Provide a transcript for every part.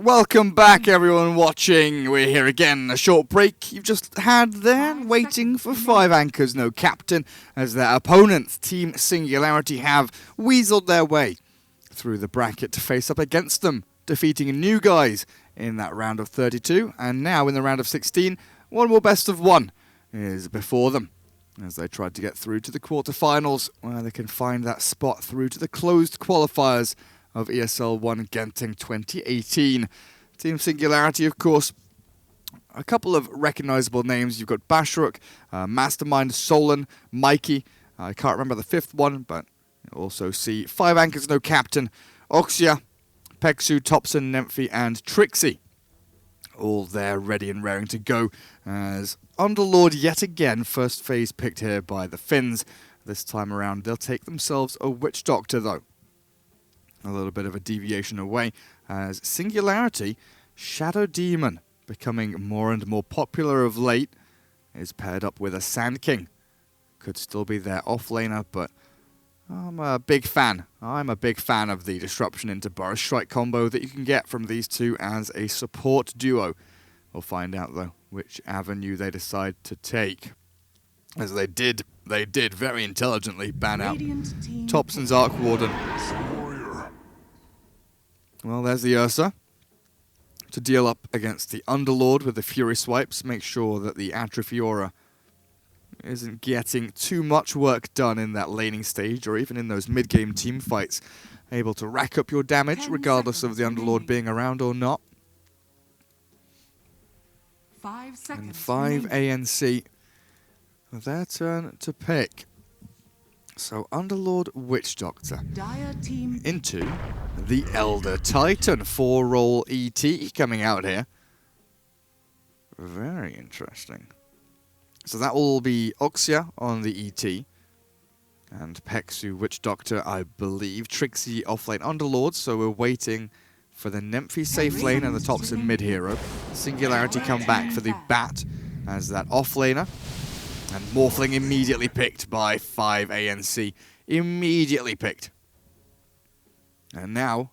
Welcome back, everyone watching. We're here again. A short break you've just had there, waiting for 5 anchors, no captain, as their opponents, Team Singularity, have weaseled their way through the bracket to face up against them, defeating new guys in that round of 32, and now in the round of 16, one more best of one is before them, as they try to get through to the quarterfinals, where they can find that spot through to the closed qualifiers of ESL One Genting 2018. Team Singularity, of course, a couple of recognizable names. You've got Basharuk, Mastermind, Solon, Mikey. I can't remember the fifth one, but you also see 5 anchors, no captain, Oxia, Peksu, Topson, Nymphy, and Trixie. All there ready and raring to go as Underlord yet again, first phase picked here by the Finns. This time around, they'll take themselves a Witch Doctor, though. A little bit of a deviation away as Singularity, Shadow Demon, becoming more and more popular of late, is paired up with a Sand King. Could still be their offlaner, but I'm a big fan. I'm a big fan of the disruption into Burst Strike combo that you can get from these two as a support duo. We'll find out, though, which avenue they decide to take. As they did very intelligently ban out Topson's Arc Warden. Well, there's the Ursa to deal up against the Underlord with the Fury Swipes. Make sure that the Atrophiora isn't getting too much work done in that laning stage or even in those mid-game team fights. Able to rack up your damage regardless of the Underlord being around or not. 5 seconds. And 5 ANC, their turn to pick. So Underlord, Witch Doctor into the Elder Titan. 4-roll ET coming out here. Very interesting. So that will be Oxia on the ET. And Peksu, Witch Doctor, I believe. Trixie, offlane Underlord. So we're waiting for the Nymphy safe lane and the Topson mid hero. Singularity come back for the Bat as that offlaner. And Morphling immediately picked by 5 ANC. Immediately picked. And now,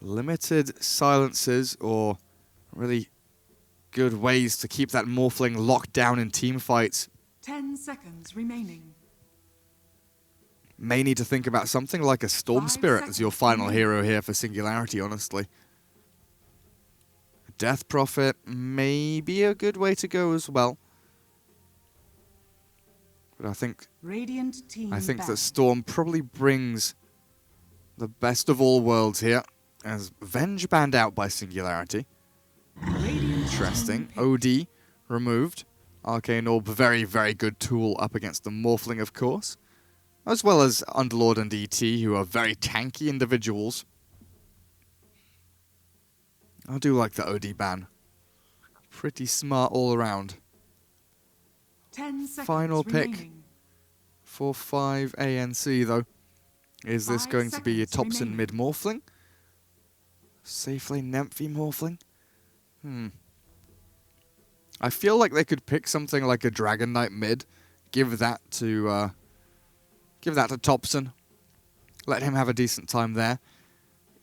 limited silences or really good ways to keep that Morphling locked down in team fights. 10 seconds remaining. May need to think about something like a Storm Spirit as your final hero here for Singularity, honestly. Death Prophet may be a good way to go as well. But I think that Storm probably brings the best of all worlds here, as Venge banned out by Singularity. Interesting. OD removed. Arcane Orb, very, very good tool up against the Morphling, of course. As well as Underlord and ET, who are very tanky individuals. I do like the OD ban. Pretty smart all around. 10 seconds Final pick remaining. for 5 ANC, though. Is this 5 going to be a seconds Topson remaining. mid Morphling? Safely Nymphy Morphling? I feel like they could pick something like a Dragon Knight mid. Give that to Topson. Let him have a decent time there.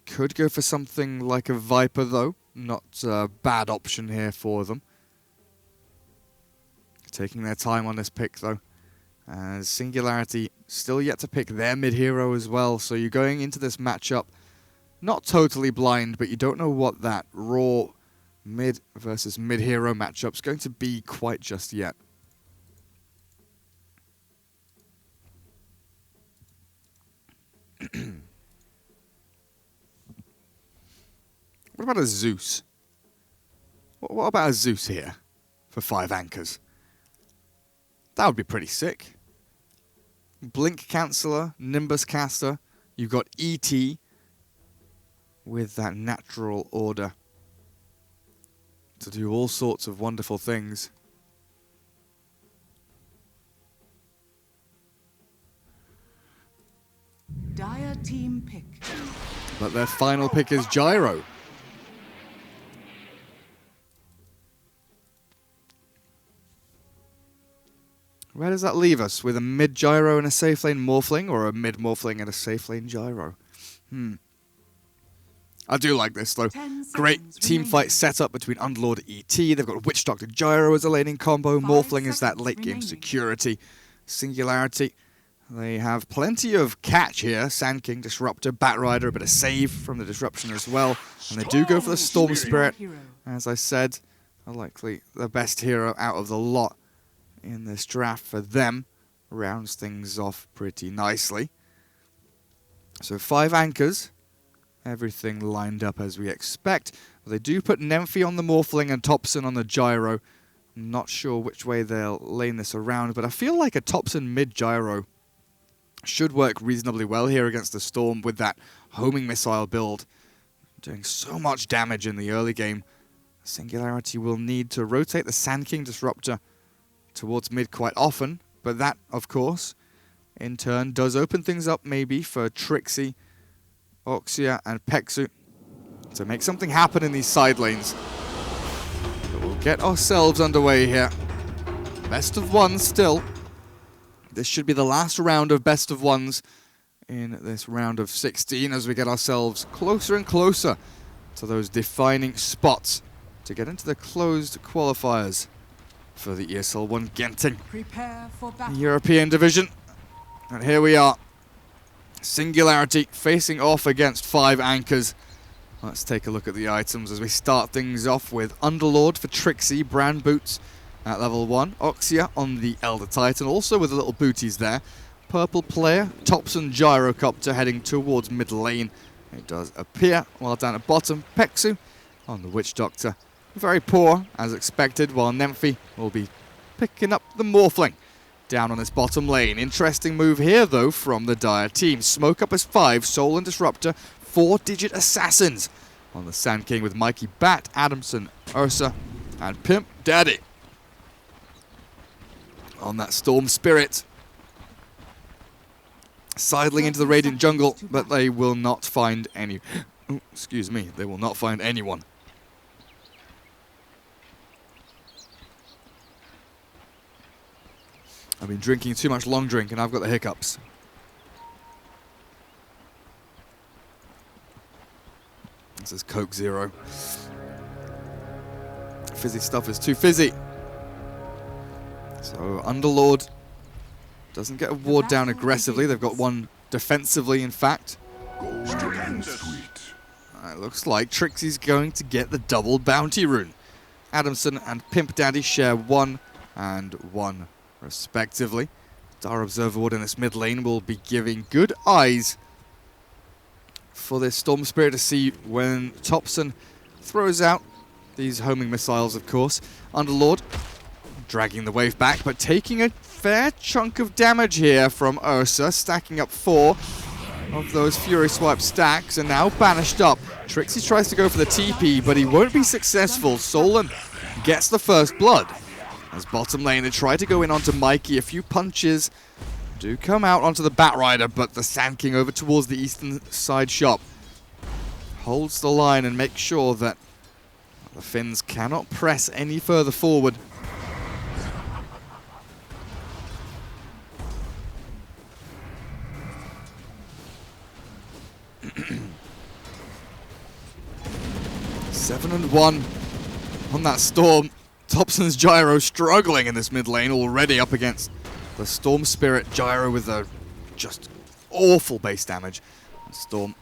Could go for something like a Viper, though. Not a bad option here for them. Taking their time on this pick, though. As Singularity still yet to pick their mid-hero as well. So you're going into this matchup not totally blind, but you don't know what that raw mid versus mid-hero matchup's going to be quite just yet. What about a Zeus? What about a Zeus here for 5 anchors? That would be pretty sick. Blink Canceller, Nimbus Caster. You've got ET with that natural order to do all sorts of wonderful things. Dire team pick. But their final pick is Gyro. Where does that leave us? With a mid-gyro and a safe lane Morphling, or a mid-Morphling and a safe lane gyro? I do like this, though. 10 Great seconds team remaining. fight setup between Underlord and ET. They've got Witch Doctor Gyro as a laning combo. 5 Morphling is that seconds late game remaining. security. Singularity. They have plenty of catch here. Sand King, Disruptor, Batrider, a bit of save from the Disruption as well. And they do go for the Storm Spirit. Hero. As I said, are likely the best hero out of the lot in this draft for them. Rounds things off pretty nicely. So 5 anchors. Everything lined up as we expect. They do put Nymphy on the Morphling and Topson on the Gyro. I'm not sure which way they'll lane this around, but I feel like a Topson mid-Gyro should work reasonably well here against the Storm with that homing missile build. Doing so much damage in the early game. Singularity will need to rotate the Sand King Disruptor towards mid quite often, but that, of course, in turn does open things up maybe for Trixie, Oxia, and Pexu to make something happen in these side lanes. But we'll get ourselves underway here. Best of one still. This should be the last round of best of ones in this round of 16 as we get ourselves closer and closer to those defining spots to get into the closed qualifiers for the ESL One Genting Prepare for battle. European Division. And here we are. Singularity facing off against 5 anchors. Let's take a look at the items as we start things off with Underlord for Trixie, Brand Boots at level 1. Oxia on the Elder Titan, also with the little booties there. Purple player, Topson Gyrocopter heading towards mid lane. It does appear, while down at bottom, Pexu on the Witch Doctor. Very poor, as expected, while Nymphy will be picking up the Morphling down on this bottom lane. Interesting move here, though, from the Dire team. Smoke up as 5, Soul and Disruptor, 4-digit assassins on the Sand King with Mikey Bat, Adamson, Ursa, and Pimp Daddy on that Storm Spirit. Sidling into the Radiant Jungle, but they will not find any... Oh, excuse me, they will not find anyone. I've been drinking too much long drink and I've got the hiccups. This is Coke Zero. Fizzy stuff is too fizzy. So Underlord doesn't get a ward down aggressively. They've got one defensively, in fact. It looks like Trixie's going to get the double bounty rune. Adamson and Pimp Daddy share 1 and 1 respectively. Dire Observer Ward in this mid lane will be giving good eyes for this Storm Spirit to see when Topson throws out these homing missiles, of course. Underlord dragging the wave back, but taking a fair chunk of damage here from Ursa, stacking up 4 of those Fury Swipe stacks, and now banished up. Trixie tries to go for the TP, but he won't be successful. Solon gets the first blood. As bottom lane, they try to go in onto Mikey. A few punches do come out onto the Batrider, but the Sand King over towards the eastern side shop holds the line and makes sure that the Finns cannot press any further forward. Seven and 1 on that Storm. Topson's Gyro struggling in this mid lane, already up against the Storm Spirit. Gyro with a just awful base damage. And Storm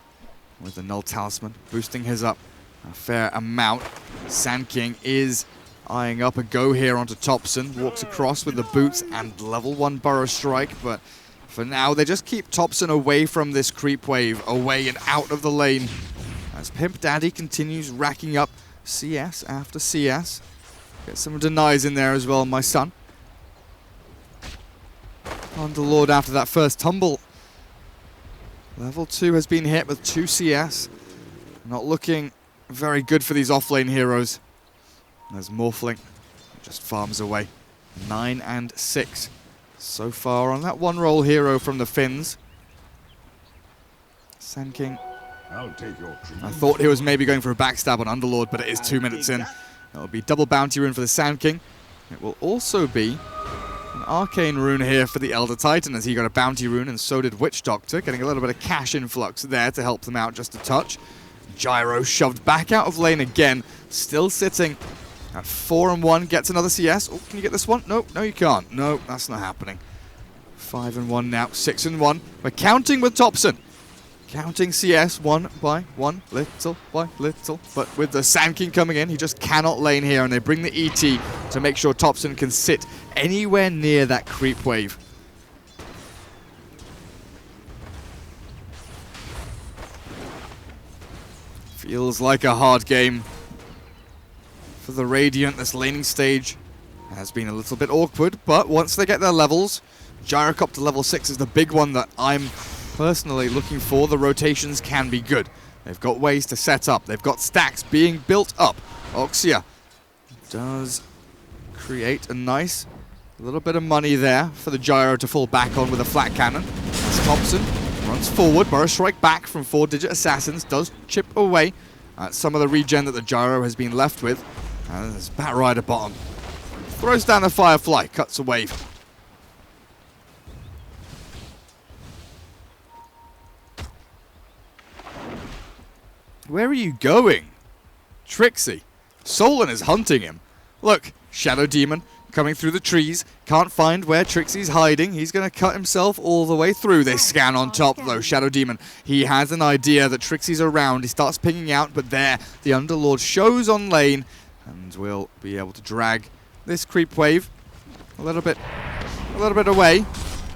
with the Null Talisman, boosting his up a fair amount. Sand King is eyeing up a go here onto Topson. Walks across with the boots and level 1 Burrow Strike, but for now they just keep Topson away from this creep wave, away and out of the lane. As Pimp Daddy continues racking up CS after CS. Get some denies in there as well, my son. Underlord after that first tumble. Level 2 has been hit with 2 CS. Not looking very good for these offlane heroes. As Morphling just farms away. 9 and 6 so far on that one roll hero from the Finns. Sand King. I'll take your treat. I thought he was maybe going for a backstab on Underlord, but it is 2 minutes in. That'll be double bounty rune for the Sand King. It will also be an arcane rune here for the Elder Titan, as he got a bounty rune and so did Witch Doctor, getting a little bit of cash influx there to help them out just a touch. Gyro shoved back out of lane again, still sitting at 4-1, gets another CS. Oh, can you get this one? No, no you can't. No, that's not happening. 5-1 now, 6-1. We're counting with Topson. Counting CS one by one, little by little. But with the Sand King coming in, he just cannot lane here, and they bring the ET to make sure Topson can sit anywhere near that creep wave. Feels like a hard game for the Radiant. This laning stage has been a little bit awkward, but once they get their levels, Gyrocopter level 6 is the big one that I'm personally looking for. The rotations can be good. They've got ways to set up. They've got stacks being built up. Oxia does create a nice little bit of money there for the Gyro to fall back on with a flat cannon. As Thompson runs forward, Burrow Strike back from 4-digit Assassins, does chip away at some of the regen that the Gyro has been left with. And there's Bat Rider bottom. Throws down the Firefly, cuts a wave. Where are you going? Trixie. Solon is hunting him. Look, Shadow Demon coming through the trees. Can't find where Trixie's hiding. He's going to cut himself all the way through. They scan on top, though. Shadow Demon, he has an idea that Trixie's around. He starts pinging out, but there, the Underlord shows on lane and will be able to drag this creep wave a little bit away.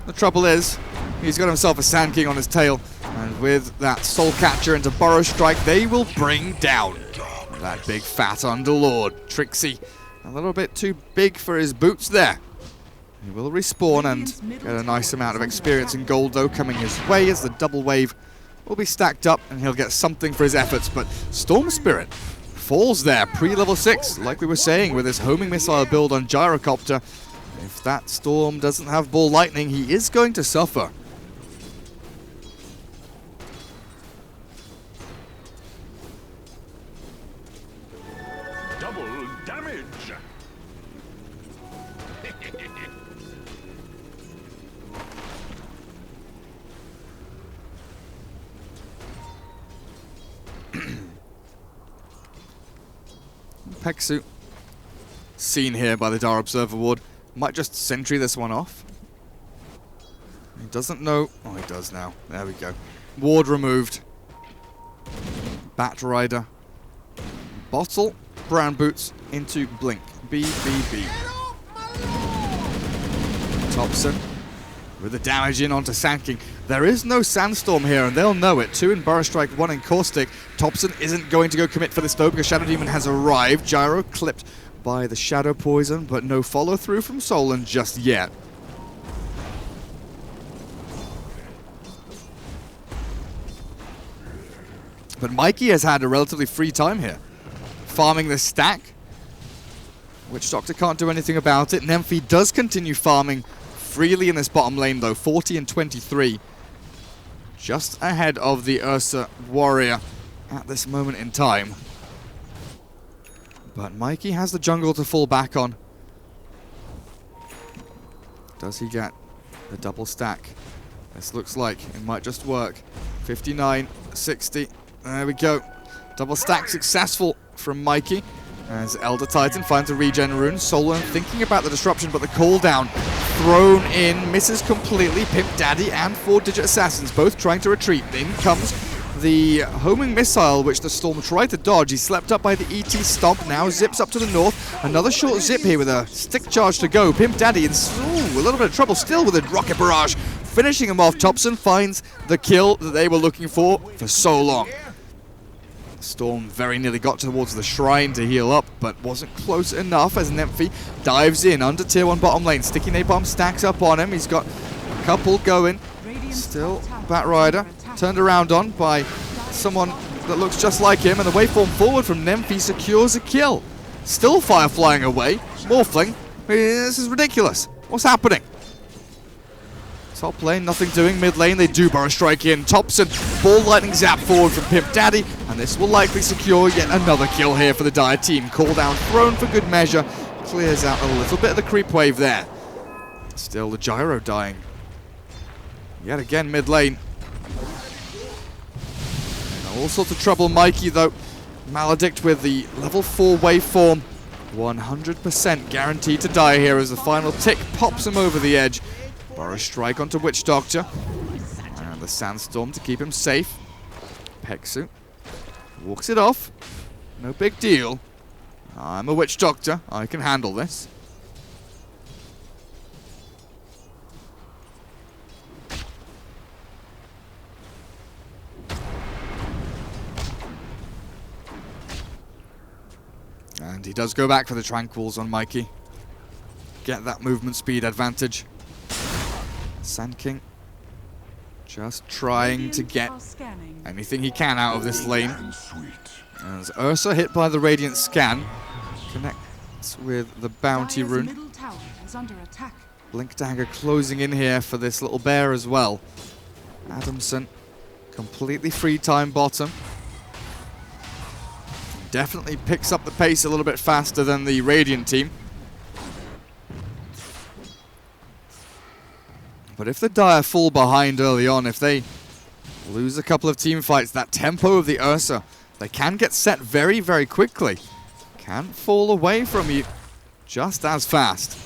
The trouble is, he's got himself a Sand King on his tail. And with that Soul Catcher into Burrow Strike, they will bring down that big fat Underlord. Trixie, a little bit too big for his boots there. He will respawn and get a nice amount of experience and gold, though, coming his way as the double wave will be stacked up and he'll get something for his efforts. But Storm Spirit falls there, pre-level 6, like we were saying, with his homing missile build on Gyrocopter. If that Storm doesn't have Ball Lightning, he is going to suffer. Peksu, seen here by the Dar Observer Ward, might just sentry this one off. He doesn't know. Oh, he does now. There we go. Ward removed. Bat Rider. Bottle. Brown Boots into Blink. BBB. Topson with the damage in onto Sand King. There is no Sandstorm here, and they'll know it. 2 in Burrow Strike, 1 in Caustic. Topson isn't going to go commit for this, though, because Shadow Demon has arrived. Gyro clipped by the Shadow Poison, but no follow-through from Solon just yet. But Mikey has had a relatively free time here, farming the stack. Witch Doctor can't do anything about it. Nymphy does continue farming freely in this bottom lane, though. 40 and 23. Just ahead of the Ursa Warrior at this moment in time. But Mikey has the jungle to fall back on. Does he get the double stack? This looks like it might just work. 59, 60. There we go. Double stack successful from Mikey. As Elder Titan finds a regen rune. Solon thinking about the disruption, but the cooldown thrown in, misses completely. Pimp Daddy and 4-digit Assassins both trying to retreat. In comes the homing missile, which the Storm tried to dodge. He's slept up by the ET Stomp, now zips up to the north. Another short zip here with a stick charge to go. Pimp Daddy in a little bit of trouble still with a rocket barrage. Finishing him off, Topson finds the kill that they were looking for so long. Storm very nearly got towards the shrine to heal up, but wasn't close enough as Nymphy dives in under tier 1 bottom lane. Sticky Napalm stacks up on him. He's got a couple going. Still Bat Rider turned around on by someone that looks just like him, and the waveform forward from Nymphy secures a kill. Still fire flying away. Morphling. This is ridiculous. What's happening? Top lane, nothing doing. Mid lane, they do Burrow Strike in. Topson, Ball Lightning Zap forward from Pimp Daddy, and this will likely secure yet another kill here for the Dire team. Call down thrown for good measure. Clears out a little bit of the creep wave there. Still the Gyro dying. Yet again mid lane. And All sorts of trouble, Mikey, though. Maledict with the level 4 waveform. 100% guaranteed to die here as the final tick pops him over the edge. Burrow strike onto Witch Doctor. And the Sandstorm to keep him safe. Peksu walks it off. No big deal. I'm a Witch Doctor. I can handle this. And he does go back for the Tranquils on Mikey. Get that movement speed advantage. Sand King just trying to get anything he can out of this lane. As Ursa hit by the Radiant Scan. Connects with the Bounty Rune. Blink Dagger closing in here for this little bear as well. Adamson completely free time bottom. Definitely picks up the pace a little bit faster than the Radiant team. But if the Dire fall behind early on, if they lose a couple of team fights, that tempo of the Ursa, they can get set very, very quickly. Can fall away from you just as fast.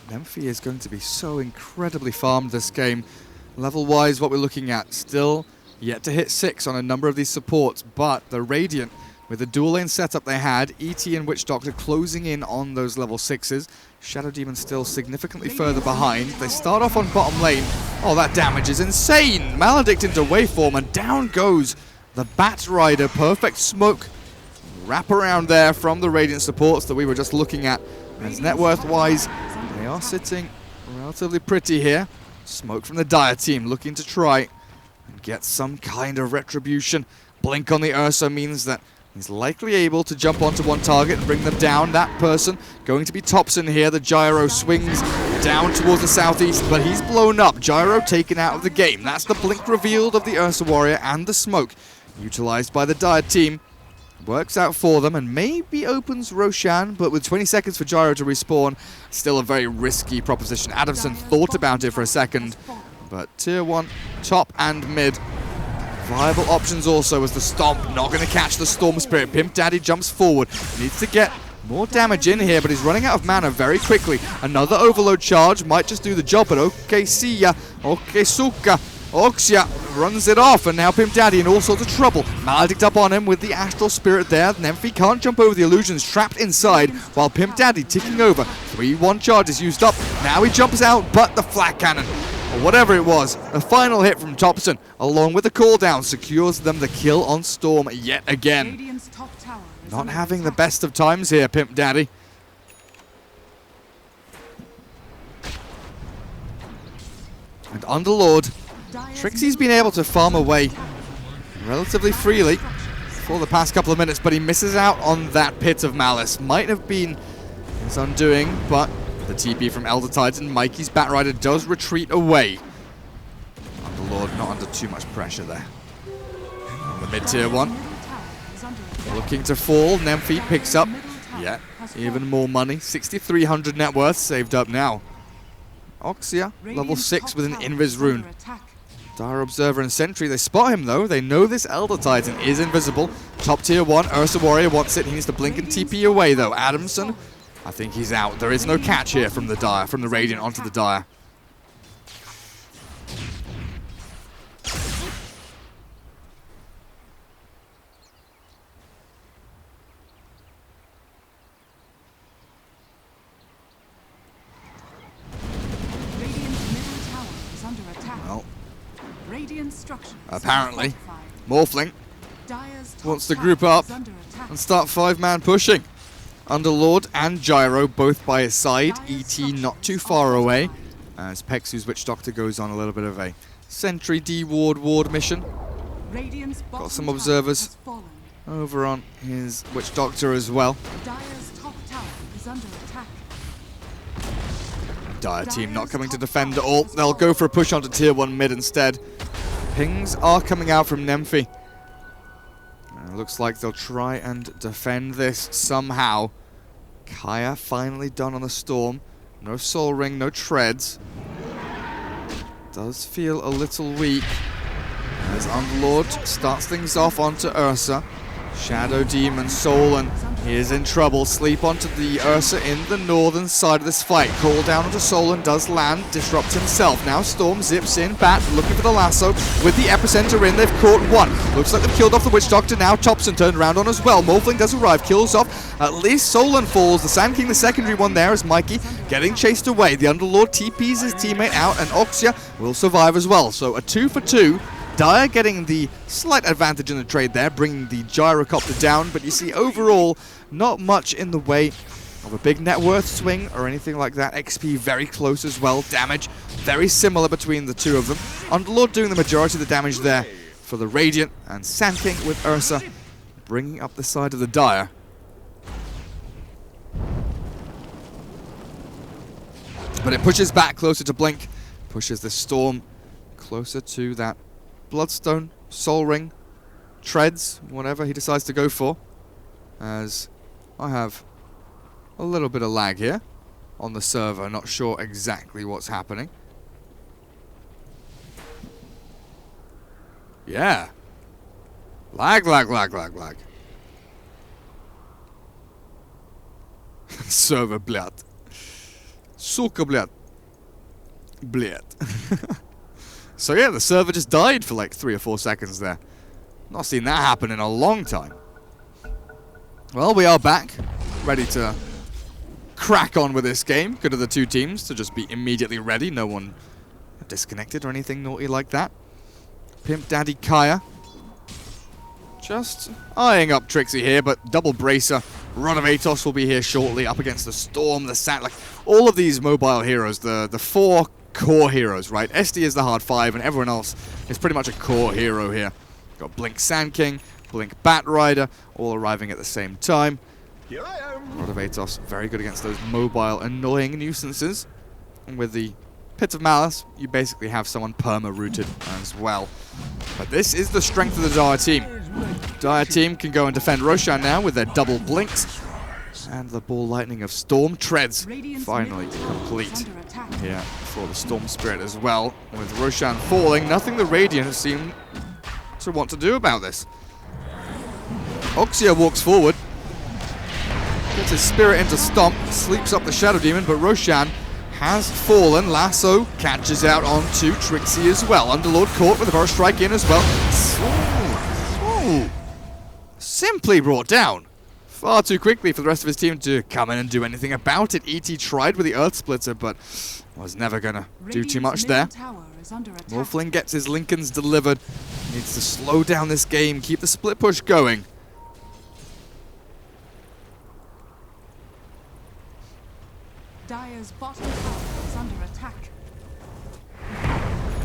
Nemphy is going to be so incredibly farmed this game. Level-wise, what we're looking at, still yet to hit 6 on a number of these supports, but the Radiant, with the dual lane setup they had, ET and Witch Doctor closing in on those level 6s. Shadow Demon still significantly further behind. They start off on bottom lane. Oh, that damage is insane! Maledict into waveform, and down goes the Bat Rider. Perfect smoke wrap around there from the Radiant supports that we were just looking at. As net worth-wise, they are sitting relatively pretty here. Smoke from the Dire team looking to try and get some kind of retribution. Blink on the Ursa means that he's likely able to jump onto one target and bring them down. That person going to be Thompson here. The Gyro swings down towards the southeast, but he's blown up. Gyro taken out of the game. That's the blink revealed of the Ursa Warrior, and the smoke utilized by the Dire team. Works out for them and maybe opens Roshan, but with 20 seconds for Gyro to respawn, still a very risky proposition. Adamson thought about it for a second, but tier 1, top and mid. Viable options also as the Stomp not going to catch the Storm Spirit. Pimp Daddy jumps forward, needs to get more damage in here, but he's running out of mana very quickly. Another overload charge might just do the job, but okay, see ya, okay, suka. Oxia runs it off, and now Pimp Daddy in all sorts of trouble. Maledict up on him with the Astral Spirit there. Nemphy can't jump over the illusions, trapped inside, while Pimp Daddy ticking over. 3-1 charges used up. Now he jumps out, but the Flak Cannon, or whatever it was, the final hit from Thompson, along with the cooldown, secures them the kill on Storm yet again. Not having the best of times here, Pimp Daddy. And Underlord, Trixie's been able to farm away relatively freely for the past couple of minutes, but he misses out on that Pit of Malice. Might have been his undoing, but the TP from Elder Titan, Mikey's Bat Rider does retreat away. Underlord not under too much pressure there. On the mid-tier one, looking to fall. Nemphy picks up yet even more money. 6,300 net worth saved up now. Oxia, level 6 with an Invis rune. Dire Observer and Sentry, they spot him though. They know this Elder Titan is invisible. Top tier 1, Ursa Warrior wants it. He needs to blink and TP away though. Adamson, I think he's out. There is no catch here from the Dire, from the Radiant onto the Dire. Apparently, Morphling wants to group up and start 5-man pushing. Underlord and Gyro both by his side. ET not too far away as Peksu's Witch Doctor goes on a little bit of a Sentry D-Ward mission. Got some observers over on his Witch Doctor as well. Dire team not coming to defend at all. They'll go for a push onto tier 1 mid instead. Pings are coming out from Nemphy. Looks like they'll try and defend this somehow. Kaya finally done on the Storm. No Soul Ring, no Treads. Does feel a little weak. As Underlord starts things off onto Ursa. Shadow Demon, Solan, he is in trouble. Sleep onto the Ursa in the northern side of this fight. Call down onto Solan, does land, disrupts himself. Now Storm zips in, Bat looking for the lasso. With the epicenter in, they've caught one. Looks like they've killed off the Witch Doctor now. Thompson turned around on as well. Morphling does arrive, kills off. At least Solan falls. The Sand King, the secondary one there, is Mikey getting chased away. The Underlord TPs his teammate out, and Oxia will survive as well. So a 2 for 2. Dire getting the slight advantage in the trade there, bringing the gyrocopter down, but you see overall not much in the way of a big net worth swing or anything like that. XP very close as well, damage very similar between the two of them. Underlord doing the majority of the damage there for the Radiant, and Sand King with Ursa bringing up the side of the Dire. But it pushes back closer to Blink, pushes the Storm closer to that Bloodstone, Soul Ring, Treads, whatever he decides to go for. As I have a little bit of lag here on the server, not sure exactly what's happening. Yeah. Lag. Server blöt. Suka blöt. So yeah, the server just died for like 3 or 4 seconds there. Not seen that happen in a long time. Well, we are back, ready to crack on with this game. Good of the two teams to just be immediately ready. No one disconnected or anything naughty like that. Pimp Daddy Kaya just eyeing up Trixie here, but double bracer. Rod of Atos will be here shortly, up against the Storm, the Sand, like all of these mobile heroes, the 4 core heroes, right? SD is the hard 5, and everyone else is pretty much a core hero here. Got Blink Sand King, Blink Bat Rider, all arriving at the same time. Here I am. Rod of Atos, very good against those mobile, annoying nuisances. And with the Pit of Malice, you basically have someone perma-rooted as well. But this is the strength of the Dire team. Dire team can go and defend Roshan now with their double blinks. And the ball lightning of Storm Treads finally complete here for the Storm Spirit as well. With Roshan falling, nothing the Radiant seem to want to do about this. Oxia walks forward, gets his Spirit into Stomp, sleeps up the Shadow Demon, but Roshan has fallen. Lasso catches out onto Trixie as well. Underlord caught with a Burst Strike in as well. Ooh. Simply brought down. Far too quickly for the rest of his team to come in and do anything about it. ET tried with the Earth Splitter, but was never going to do too much there. Morphling gets his Lincolns delivered. Needs to slow down this game, keep the split push going. Dire's bottom tower is under attack.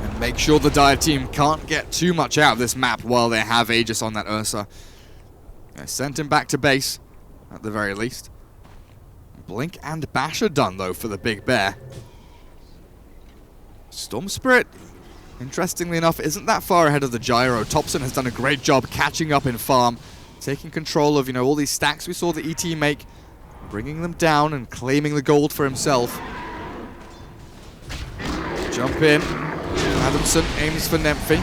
And make sure the Dire team can't get too much out of this map while they have Aegis on that Ursa. I sent him back to base, at the very least. Blink and Bash are done, though, for the Big Bear. Storm Spirit, interestingly enough, isn't that far ahead of the Gyro. Thompson has done a great job catching up in farm, taking control of, all these stacks we saw the ET make, bringing them down and claiming the gold for himself. Jump in. Adamson aims for Nemphy.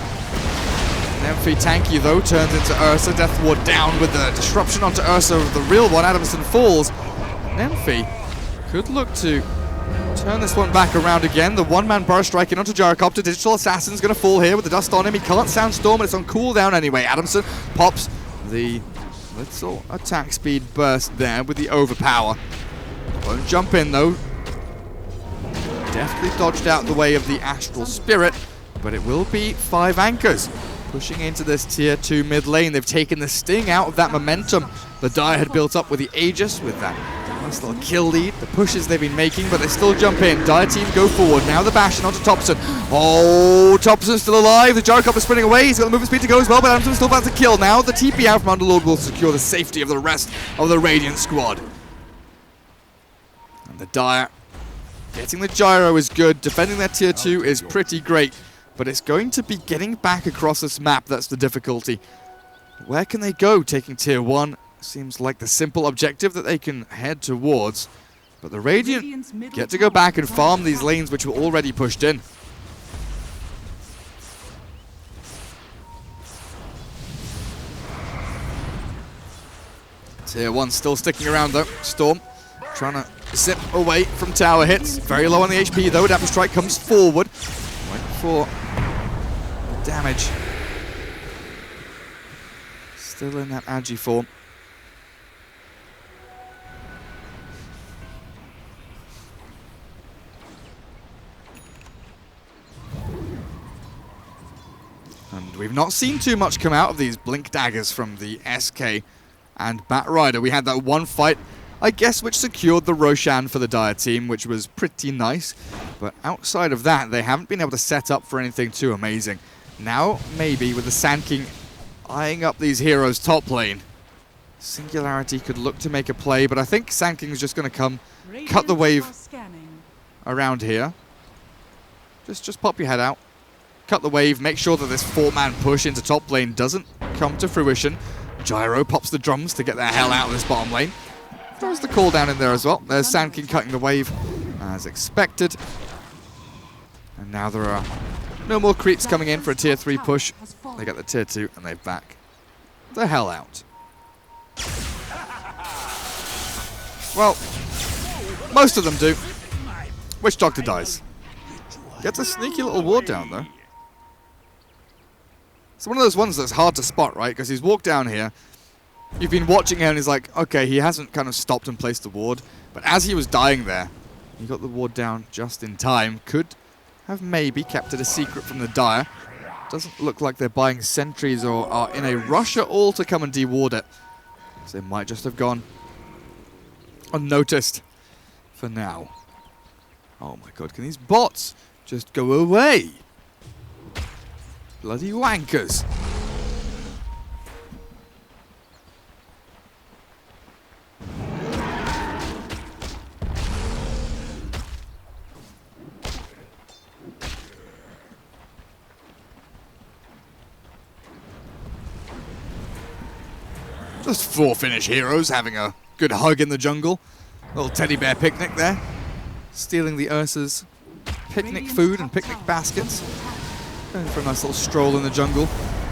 Nemphy tanky though, turns into Ursa. Death Ward down with the disruption onto Ursa. The real one, Adamson falls. Nemphy could look to turn this one back around again. The one-man burst striking onto Gyrocopter. Digital Assassin's going to fall here with the dust on him. He can't sound Storm, and it's on cooldown anyway. Adamson pops the little attack speed burst there with the overpower. Won't jump in though. Deftly dodged out the way of the Astral Spirit, but it will be 5 anchors. Pushing into this tier 2 mid lane. They've taken the sting out of that momentum the Dire had built up with the Aegis, with that nice little kill lead, the pushes they've been making, but they still jump in. Dire team go forward. Now the bashing onto Thompson. Oh, Thompson's still alive. The Gyrocopter sprinting away. He's got the movement speed to go as well, but Adamson's still about to kill. Now the TP out from Underlord will secure the safety of the rest of the Radiant squad. And the Dire getting the Gyro is good. Defending that tier 2 is pretty great. But it's going to be getting back across this map that's the difficulty. Where can they go taking tier 1? seems like the simple objective that they can head towards. But the Radiant get to go back and farm these lanes which were already pushed in. Tier 1 still sticking around though. Storm trying to zip away from tower hits. Very low on the HP though. Adaptive Strike comes forward. Went for damage. Still in that Agi form. And we've not seen too much come out of these Blink Daggers from the SK and Batrider. We had that one fight, I guess, which secured the Roshan for the Dire team, which was pretty nice. But outside of that, they haven't been able to set up for anything too amazing. Now, maybe with the Sand King eyeing up these heroes top lane, Singularity could look to make a play, but I think Sand King is just going to come, cut the wave around here. Just pop your head out, cut the wave, make sure that this 4-man push into top lane doesn't come to fruition. Gyro pops the drums to get the hell out of this bottom lane. Throws the cooldown in there as well. There's Sand King cutting the wave as expected. And now there are no more creeps coming in for a tier 3 push. They get the tier 2 and they back the hell out. Well, most of them do. Witch Doctor dies. Gets a sneaky little ward down though. It's one of those ones that's hard to spot, right? Because he's walked down here. You've been watching him and he's like, okay, he hasn't kind of stopped and placed the ward. But as he was dying there, he got the ward down just in time. Could have maybe kept it a secret from the Dire. Doesn't look like they're buying sentries or are in a rush at all to come and deward it. So they might just have gone unnoticed for now. Oh my god, can these bots just go away? Bloody wankers. Just 4 Finnish heroes having a good hug in the jungle. Little teddy bear picnic there. Stealing the Ursa's picnic food and picnic baskets. Going for a nice little stroll in the jungle.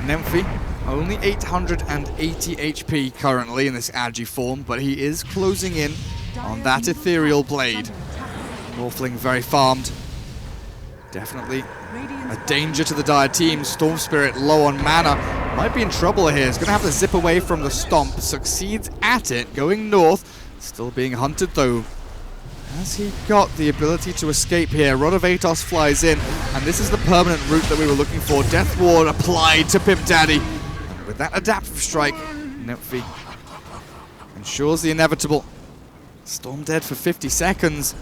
Nymphy, only 880 HP currently in this Agi form, but he is closing in on that ethereal blade. Morphling very farmed. Definitely a danger to the Dire team. Storm Spirit low on mana. Might be in trouble here. He's going to have to zip away from the stomp. Succeeds at it. Going north. Still being hunted though. Has he got the ability to escape here? Rod of Atos flies in. And this is the permanent route that we were looking for. Death Ward applied to Pimp Daddy. And with that adaptive strike, Nymphy ensures the inevitable. Storm dead for 50 seconds.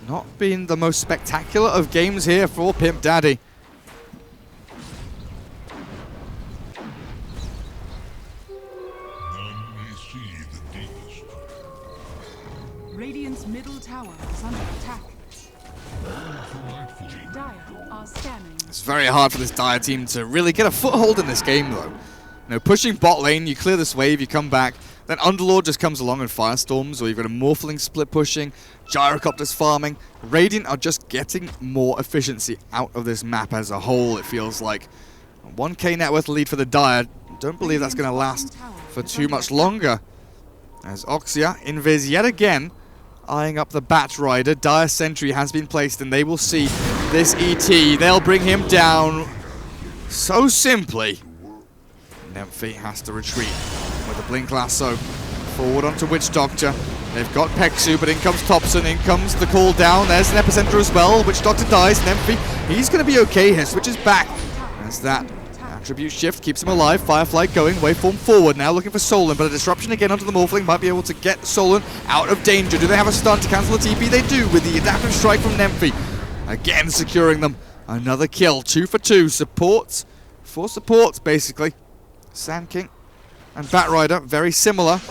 Not been the most spectacular of games here for Pimp Daddy. Radiant's middle tower is under attack. Dire are scanning. It's very hard for this Dire team to really get a foothold in this game though. You know, pushing bot lane, you clear this wave, you come back, then Underlord just comes along and firestorms, or you've got a Morphling split pushing, Gyrocopters farming. Radiant are just getting more efficiency out of this map as a whole, it feels like. 1k net worth lead for the Dire. Don't believe that's going to last for too much longer. As Oxia, Invis yet again, eyeing up the Batrider. Dire Sentry has been placed and they will see this ET. They'll bring him down so simply. Nymphy has to retreat with a Blink Lasso. Forward onto Witch Doctor. They've got Peksu, but in comes Thompson, in comes the call down. There's an Epicenter as well. Witch Doctor dies. Nymphy, he's going to be okay here. Switches back. As that attribute shift keeps him alive. Firefly going, waveform forward now, looking for Solon, but a disruption again onto the Morphling might be able to get Solon out of danger. Do they have a stun to cancel the TP? They do, with the adaptive strike from Nymphy. Again securing them. Another kill, 2 for 2. Supports, 4 supports basically. Sand King and Batrider, very similar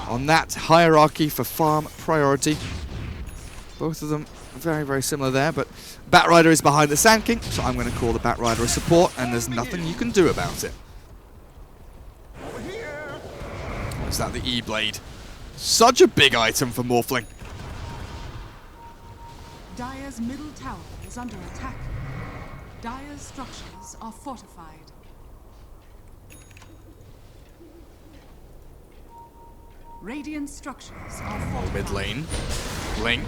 on that hierarchy for farm priority. Both of them very, very similar there, but Batrider is behind the Sand King, so I'm going to call the Batrider a support, and there's nothing you can do about it. Is that the E-Blade? Such a big item for Morphling. Dire's middle tower is under attack. Dire's structures are fortified. Radiant structures are fortified. Mid lane. Blink.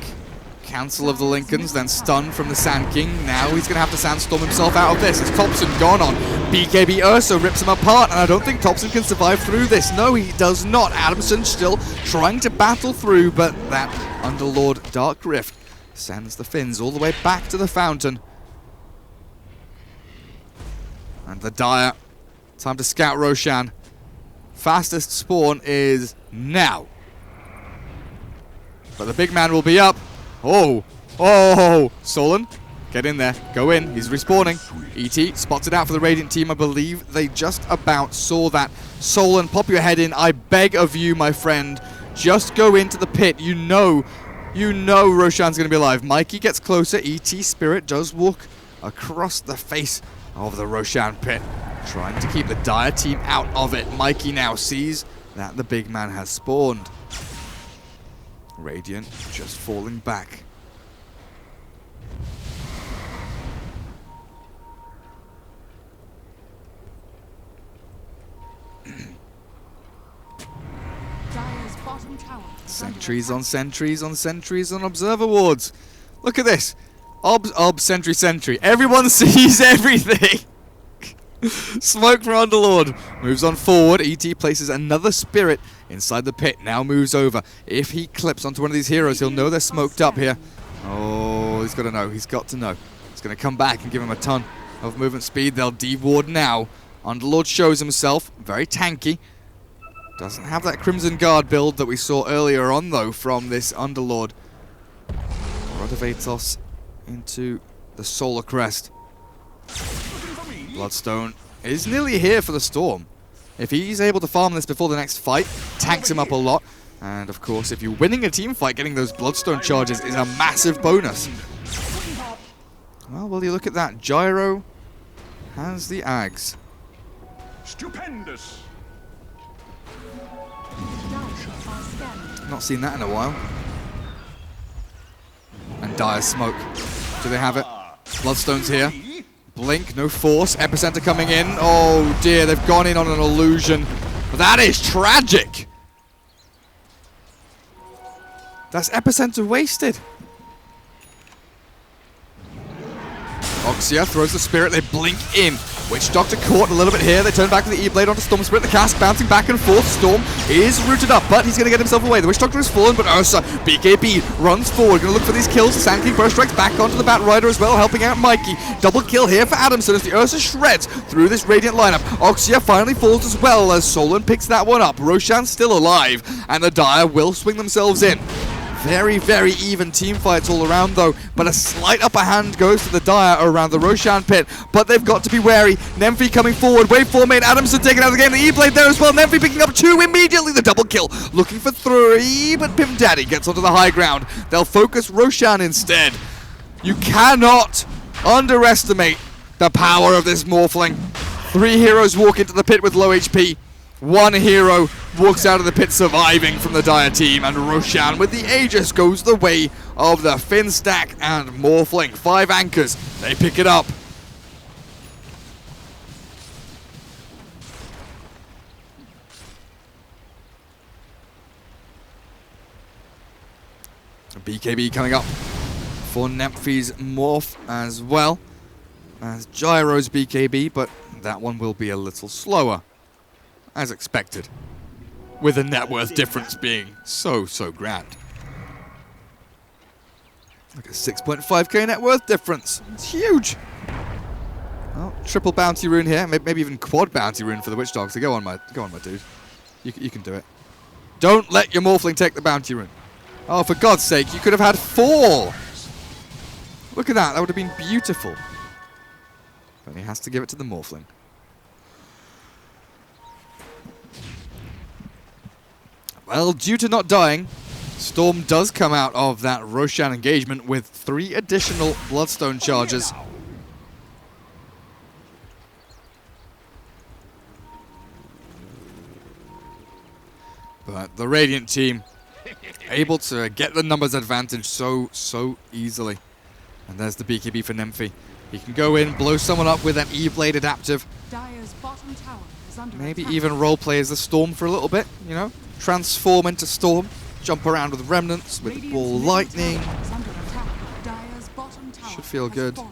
Cancel of the Lincolns, then stun from the Sand King. Now he's going to have to Sandstorm himself out of this. As Thompson gone on. BKB Ursa rips him apart, and I don't think Thompson can survive through this. No, he does not. Adamson still trying to battle through, but that Underlord Dark Rift sends the Finns all the way back to the fountain. And the Dire. Time to scout Roshan. Fastest spawn is now. But the big man will be up. Oh, Solon, get in there, go in, he's respawning. ET spots it out for the Radiant team. I believe they just about saw that. Solon, pop your head in, I beg of you, my friend. Just go into the pit, you know Roshan's going to be alive. Mikey gets closer, ET Spirit does walk across the face of the Roshan pit, trying to keep the Dire team out of it. Mikey now sees that the big man has spawned. Radiant just falling back. Dire's bottom tower is Sentries on sentries on sentries on observer wards. Look at this. Ob, sentry, sentry. Everyone sees everything. Smoke for Underlord. Moves on forward. ET places another spirit inside the pit. Now moves over. If he clips onto one of these heroes, he'll know they're smoked up here. Oh, he's got to know. He's got to know. He's going to come back and give him a ton of movement speed. They'll de-ward now. Underlord shows himself. Very tanky. Doesn't have that Crimson Guard build that we saw earlier on, though, from this Underlord. Rod of Atos into the Solar Crest. Bloodstone is nearly here for the Storm. If he's able to farm this before the next fight, tanks him up a lot. And of course, if you're winning a team fight, getting those Bloodstone charges is a massive bonus. Well, will you look at that? Gyro has the Ags. Stupendous. Not seen that in a while. And Dire Smoke. Do they have it? Bloodstone's here. Blink, no force. Epicenter coming in. Oh dear, they've gone in on an illusion. That is tragic. That's Epicenter wasted. Oxia throws the Spirit, they blink in. Witch Doctor caught a little bit here. They turn back with the E-Blade onto Storm Spirit. The cast bouncing back and forth. Storm is rooted up, but he's going to get himself away. The Witch Doctor is fallen, but Ursa, BKB, runs forward. Going to look for these kills. The Sand King burst strikes back onto the Bat Rider as well, helping out Mikey. Double kill here for Adamson as the Ursa shreds through this Radiant lineup. Oxia finally falls as well as Solon picks that one up. Roshan's still alive, and the Dire will swing themselves in. Very, very even team fights all around, though, but a slight upper hand goes to the Dire around the Roshan pit, but they've got to be wary. Nemphy coming forward, wave 4 main, Adamson taken out of the game, the E-Blade there as well, Nemphy picking up 2 immediately, the double kill, looking for 3, but Pim Daddy gets onto the high ground. They'll focus Roshan instead. You cannot underestimate the power of this Morphling. 3 heroes walk into the pit with low HP. 1 hero walks out of the pit surviving from the Dire team, and Roshan with the Aegis goes the way of the Finn stack and Morphling. 5 anchors, they pick it up. BKB coming up for Nemphy's Morph as well as Gyro's BKB, but that one will be a little slower, as expected, with the net worth difference being so grand. Like a 6.5k net worth difference. It's huge. Well, triple bounty rune here, maybe even quad bounty rune for the Witch Dogs. So go on, my dude. You can do it. Don't let your Morphling take the bounty rune. Oh, for God's sake, you could have had 4. Look at that. That would have been beautiful. But he has to give it to the Morphling. Well, due to not dying, Storm does come out of that Roshan engagement with 3 additional Bloodstone charges. But the Radiant team able to get the numbers advantage so easily. And there's the BKB for Nymphy. He can go in, blow someone up with an E-Blade adaptive. Dire's bottom tower is under Maybe attack. even roleplay as the Storm for a little bit, you know? Transform into Storm, jump around with Remnants, with Radiant's Ball middle Lightning. tower is under attack. Dire's bottom tower Should feel has good. fallen.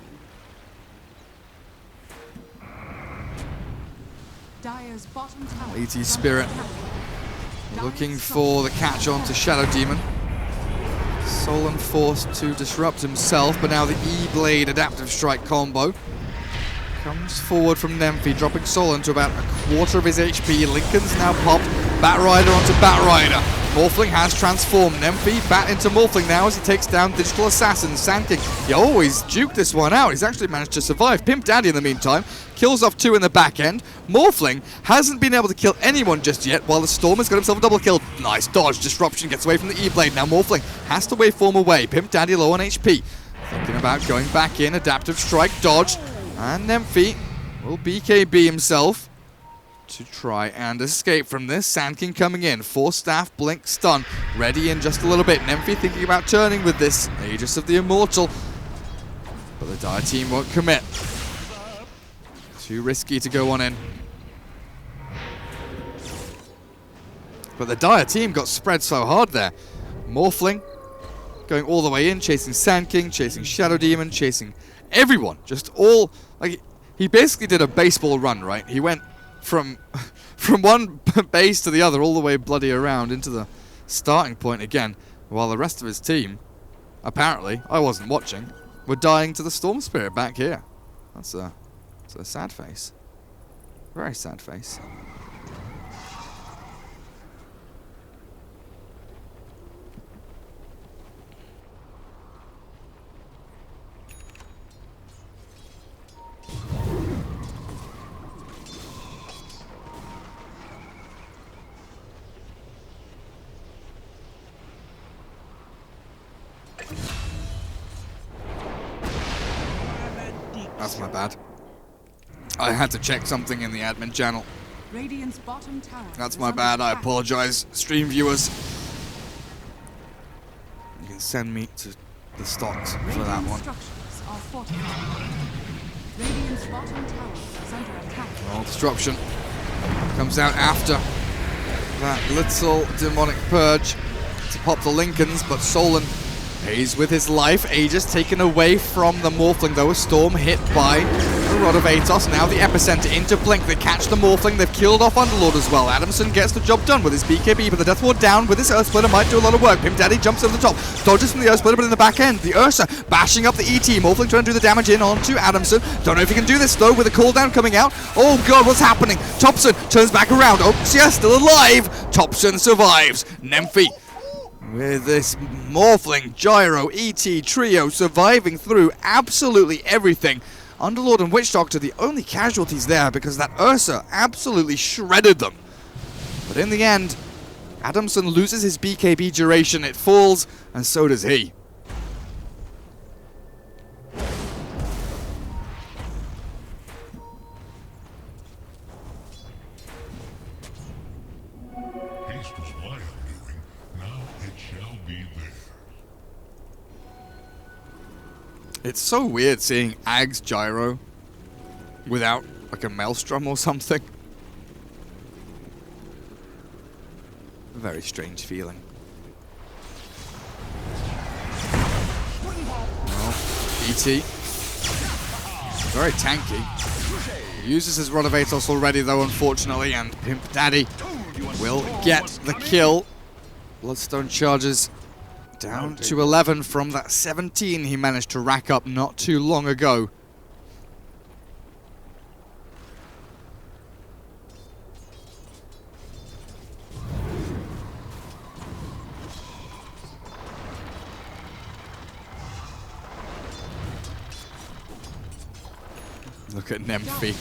Dire's bottom tower ET is under Spirit. attack. Looking Dire's for the structures catch are on to falling. Shadow Demon. Solon forced to disrupt himself, but now the E-Blade adaptive strike combo comes forward from Nymphy, dropping Solon to about a quarter of his HP. Lincoln's now popped. Batrider onto Batrider. Morphling has transformed. Nymphy back into Morphling now as he takes down Digital Assassin. Sandking, he always juked this one out. He's actually managed to survive. Pimp Daddy in the meantime kills off 2 in the back end. Morphling hasn't been able to kill anyone just yet, while the Storm has got himself a double kill. Nice dodge. Disruption gets away from the E-Blade. Now Morphling has to waveform away. Pimp Daddy low on HP. Thinking about going back in. Adaptive strike, dodge. And Nymphy will BKB himself to try and escape from this. Sand King coming in. Force Staff, Blink, Stun. Ready in just a little bit. Nymphy thinking about turning with this. Aegis of the Immortal. But the Dire team won't commit. Too risky to go on in. But the Dire team got spread so hard there. Morphling going all the way in, chasing Sand King, chasing Shadow Demon, chasing everyone. Just all, like, he basically did a baseball run, right? He went from one base to the other, all the way bloody around into the starting point again, while the rest of his team, apparently, I wasn't watching, were dying to the Storm Spirit back here. That's a sad face. Very sad face. That's my bad. I had to check something in the admin channel. Radiant's bottom tower That's is my under bad. I attack. apologize, stream viewers. You can send me to the stocks for that Radiant one. structures are fortified. Radiant's bottom tower is under attack. Well, disruption comes out after that little demonic purge to pop the Lincolns, but Solon pays with his life. Aegis taken away from the Morphling, though. A Storm hit by the Rod of Atos. Now the Epicenter into Blink. They catch the Morphling. They've killed off Underlord as well. Adamson gets the job done with his BKB, but the Death Ward down with his Earth Splitter might do a lot of work. Pimp Daddy jumps over the top. Dodges from the Earth Splitter, but in the back end, the Ursa bashing up the ET. Morphling trying to do the damage in onto Adamson. Don't know if he can do this, though, with a cooldown coming out. Oh, God, what's happening? Thompson turns back around. Oh, yes, still alive. Thompson survives. Nymphy with this Morphling, Gyro, ET trio surviving through absolutely everything. Underlord and Witch Doctor the only casualties there because that Ursa absolutely shredded them. But in the end, Adamson loses his BKB duration, it falls, and so does he. Haste was my undoing. Now it shall be there. It's so weird seeing Ag's Gyro without like a Maelstrom or something. A very strange feeling. Well, ET. Very tanky. Uses his Rod of Atos already though, unfortunately, and Pimp Daddy will get the kill. Bloodstone charges down to 11 from that 17 he managed to rack up not too long ago. Look at Nymphy.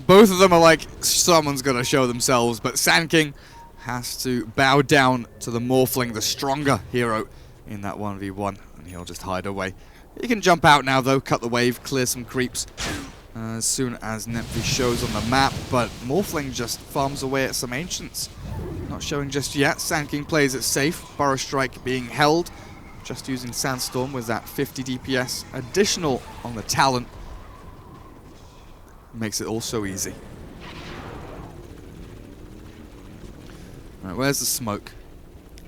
Both of them are like, someone's gonna show themselves, but Sand King has to bow down to the Morphling, the stronger hero in that 1v1, and he'll just hide away. He can jump out now though, cut the wave, clear some creeps as soon as Nymphy shows on the map, but Morphling just farms away at some Ancients. not showing just yet. Sand King plays it safe. Burrow Strike being held. Just using Sandstorm with that 50 DPS additional on the talent. Makes it all so easy. Right, where's the smoke?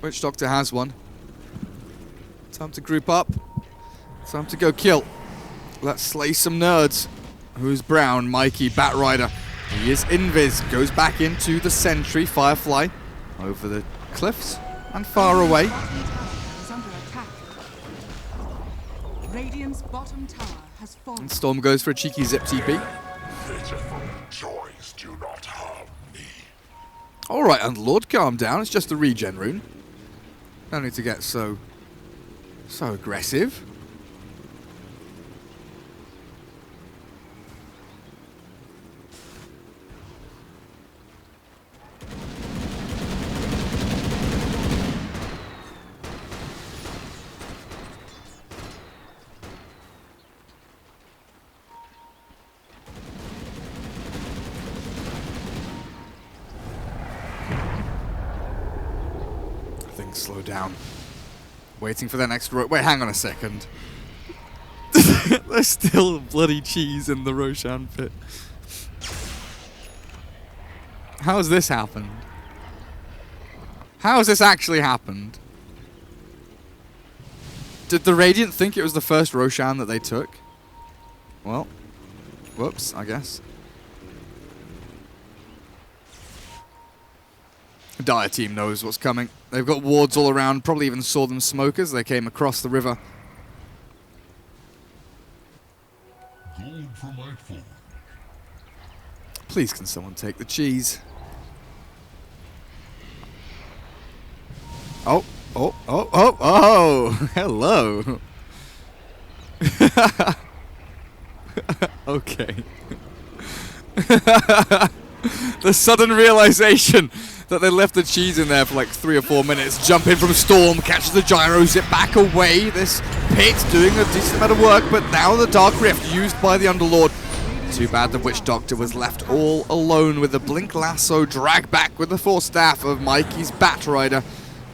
Witch Doctor has one. Time to group up. Time to go kill. Let's slay some nerds. Who's Brown? Mikey, Batrider. He is Invis. Goes back into the sentry. Firefly over the cliffs and far away. Bottom tower is under attack. Radiant's bottom tower has fallen. And Storm goes for a cheeky zip TP. Pitiful joys do not harm me. Alright, Underlord, calm down. It's just a regen rune. No need to get so aggressive. Things slow down. Waiting for the next wait, hang on a second. There's still bloody cheese in the Roshan pit. How has this happened? How has this actually happened? Did the Radiant think it was the first Roshan that they took? Well, whoops, I guess. Dire team knows what's coming. They've got wards all around, probably even saw them smoke as they came across the river. Gold for my food. Please can someone take the cheese? Oh, oh, oh, oh, oh, hello. Okay. The sudden realization that they left the cheese in there for like 3 or 4 minutes. Jump in from Storm, catches the gyro, zip back away. This pit doing a decent amount of work, but now the Dark Rift used by the Underlord. Too bad the Witch Doctor was left all alone with the Blink Lasso, drag back with the Force Staff of Mikey's Batrider.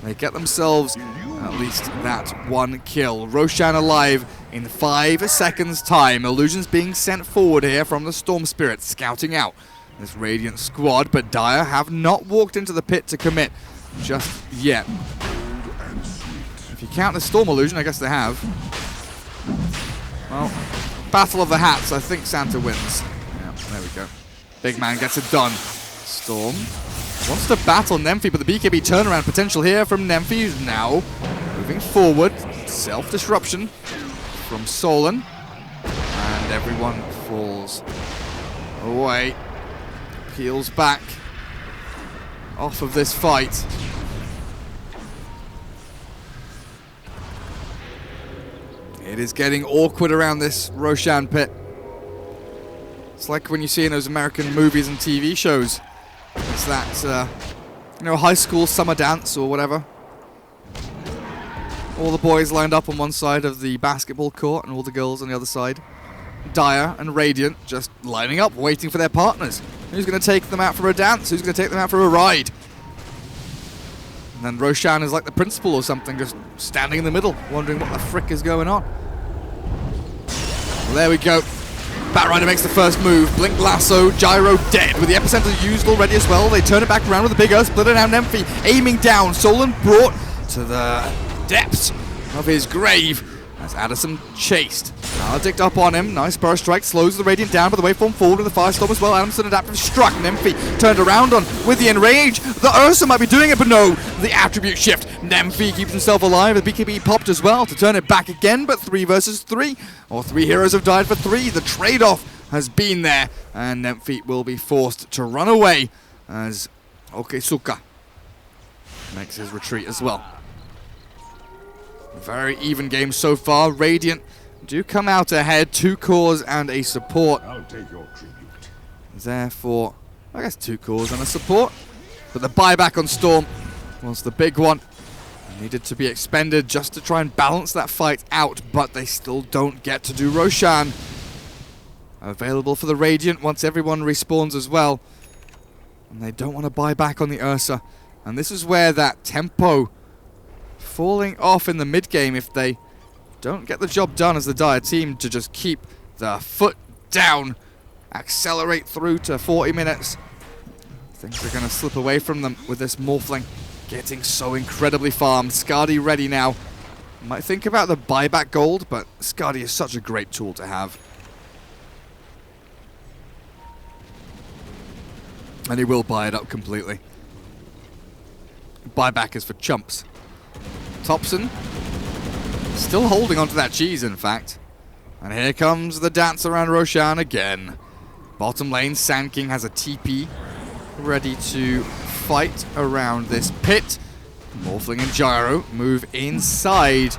They get themselves at least that one kill. Roshan alive in 5 seconds time. Illusions being sent forward here from the Storm Spirit, scouting out this Radiant squad, but Dire have not walked into the pit to commit just yet. If you count the Storm Illusion, I guess they have. Well, Battle of the Hats, I think Santa wins. Yeah, there we go. Big man gets it done. Storm wants to battle Nemphy, but the BKB turnaround potential here from Nemphy, who's now moving forward. Self-disruption from Solon. And everyone falls away. Peels back off of this fight. It is getting awkward around this Roshan pit. It's like when you see in those American movies and TV shows. It's that, high school summer dance or whatever. All the boys lined up on one side of the basketball court and all the girls on the other side. Dire and Radiant just lining up, waiting for their partners. Who's going to take them out for a dance? Who's going to take them out for a ride? And then Roshan is like the principal or something, just standing in the middle, wondering what the frick is going on. Well, there we go. Batrider makes the first move. Blink Lasso, Gyro dead. With the epicenter used already as well, they turn it back around with a big Earth Splitter. Now Nemphy aiming down. Solon brought to the depths of his grave as Addison chased. Maledict up on him. Nice burst strike. Slows the Radiant down, but the waveform forward with the Firestorm as well. Adamson adaptive struck. Nemphy turned around on with the Enrage. The Ursa might be doing it, but no. The attribute shift. Nemphy keeps himself alive. The BKB popped as well to turn it back again, but 3 versus 3. Or 3 heroes have died for 3. The trade-off has been there, and Nemphy will be forced to run away as Okesuka makes his retreat as well. Very even game so far. Radiant do come out ahead. 2 cores and a support. I'll take your tribute. Therefore, I guess 2 cores and a support. But the buyback on Storm was the big one. Needed to be expended just to try and balance that fight out, but they still don't get to do Roshan. Available for the Radiant once everyone respawns as well. And they don't want to buy back on the Ursa. And this is where that tempo falling off in the mid-game if they don't get the job done as the Dire team to just keep the foot down, accelerate through to 40 minutes. Things are going to slip away from them with this Morphling getting so incredibly farmed. Skadi ready now. Might think about the buyback gold, but Skadi is such a great tool to have. And he will buy it up completely. Buyback is for chumps. Thompson still holding onto that cheese, in fact. And here comes the dance around Roshan again. Bottom lane, Sand King has a TP ready to fight around this pit. Morphling and Gyro move inside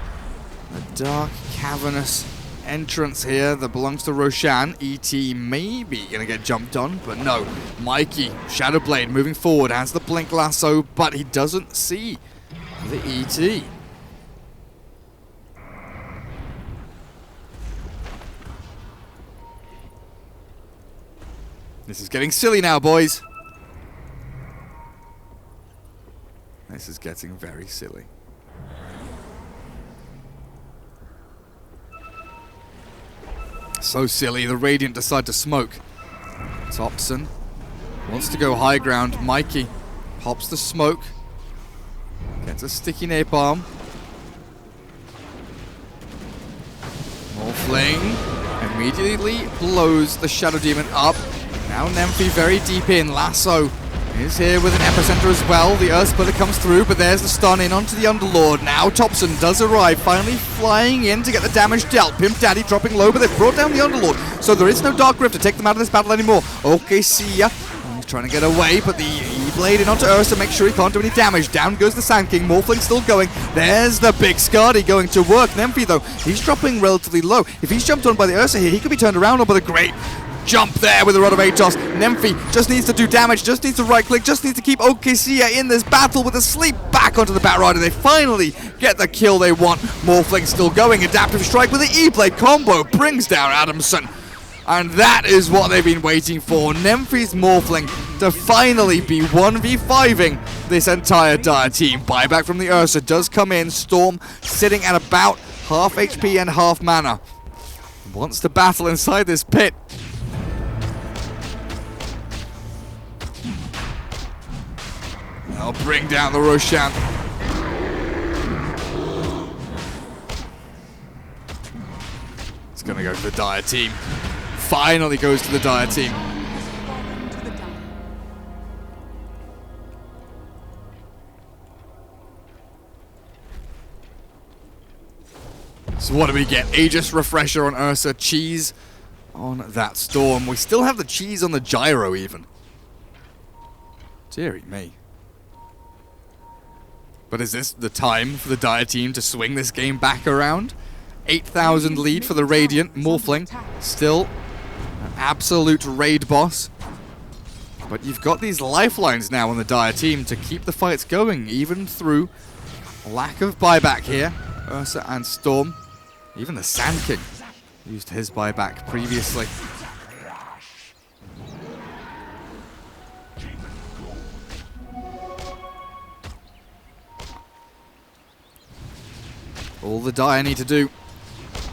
the dark, cavernous entrance here that belongs to Roshan. ET maybe going to get jumped on, but no. Mikey, Shadowblade moving forward, has the Blink Lasso, but he doesn't see the ET. This is getting silly now, boys. This is getting very silly. So silly, the Radiant decide to smoke. Thompson wants to go high ground. Mikey pops the smoke. Gets a sticky napalm. Morphling immediately blows the Shadow Demon up. Now Nemphy very deep in. Lasso is here with an epicenter as well. The Earth Splitter comes through, but there's the stun in onto the Underlord. Now Thompson does arrive, finally flying in to get the damage dealt. Pimp Daddy dropping low, but they've brought down the Underlord, so there is no Dark Rift to take them out of this battle anymore. Okay, see ya. He's trying to get away, but the E-Blade in onto Ursa makes sure he can't do any damage. Down goes the Sand King. Morphling still going. There's the big Skadi going to work. Nemphy, though, he's dropping relatively low. If he's jumped on by the Ursa here, he could be turned around on by the great jump there with the Rod of Atos. Nemphy just needs to do damage, just needs to right click, just needs to keep Okisia in this battle with a sleep back onto the Batrider. They finally get the kill they want. Morphling still going. Adaptive Strike with the E-Blade combo brings down Adamson. And that is what they've been waiting for. Nemphy's Morphling to finally be 1v5ing this entire Dire team. Buyback from the Ursa does come in. Storm sitting at about half HP and half mana. Wants to battle inside this pit. I'll bring down the Roshan. It's going to go to the Dire team. Finally goes to the Dire team. So what do we get? Aegis Refresher on Ursa, cheese on that Storm. We still have the cheese on the Gyro even. Deary me. But is this the time for the Dire team to swing this game back around? 8,000 lead for the Radiant. Morphling still an absolute raid boss. But you've got these lifelines now on the Dire team to keep the fights going, even through lack of buyback here. Ursa and Storm. Even the Sand King used his buyback previously. All the Dire need to do,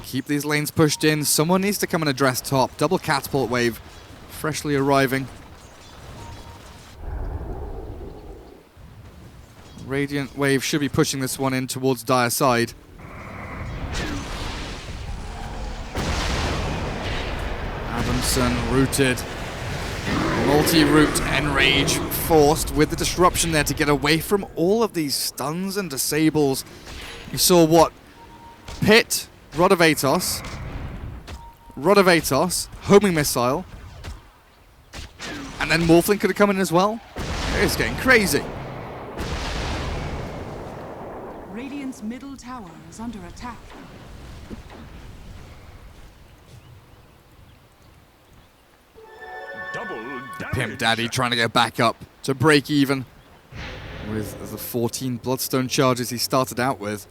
keep these lanes pushed in. Someone needs to come and address top. Double catapult wave, freshly arriving. Radiant wave should be pushing this one in towards Dire side. Adamson rooted. Multi-root Enrage forced with the disruption there to get away from all of these stuns and disables. You saw what? Pit, Rod of Atos, homing missile, and then Morphling could have come in as well. It's getting crazy. Radiant's middle tower is under attack. Pimp Daddy trying to get back up to break even with the 14 Bloodstone charges he started out with.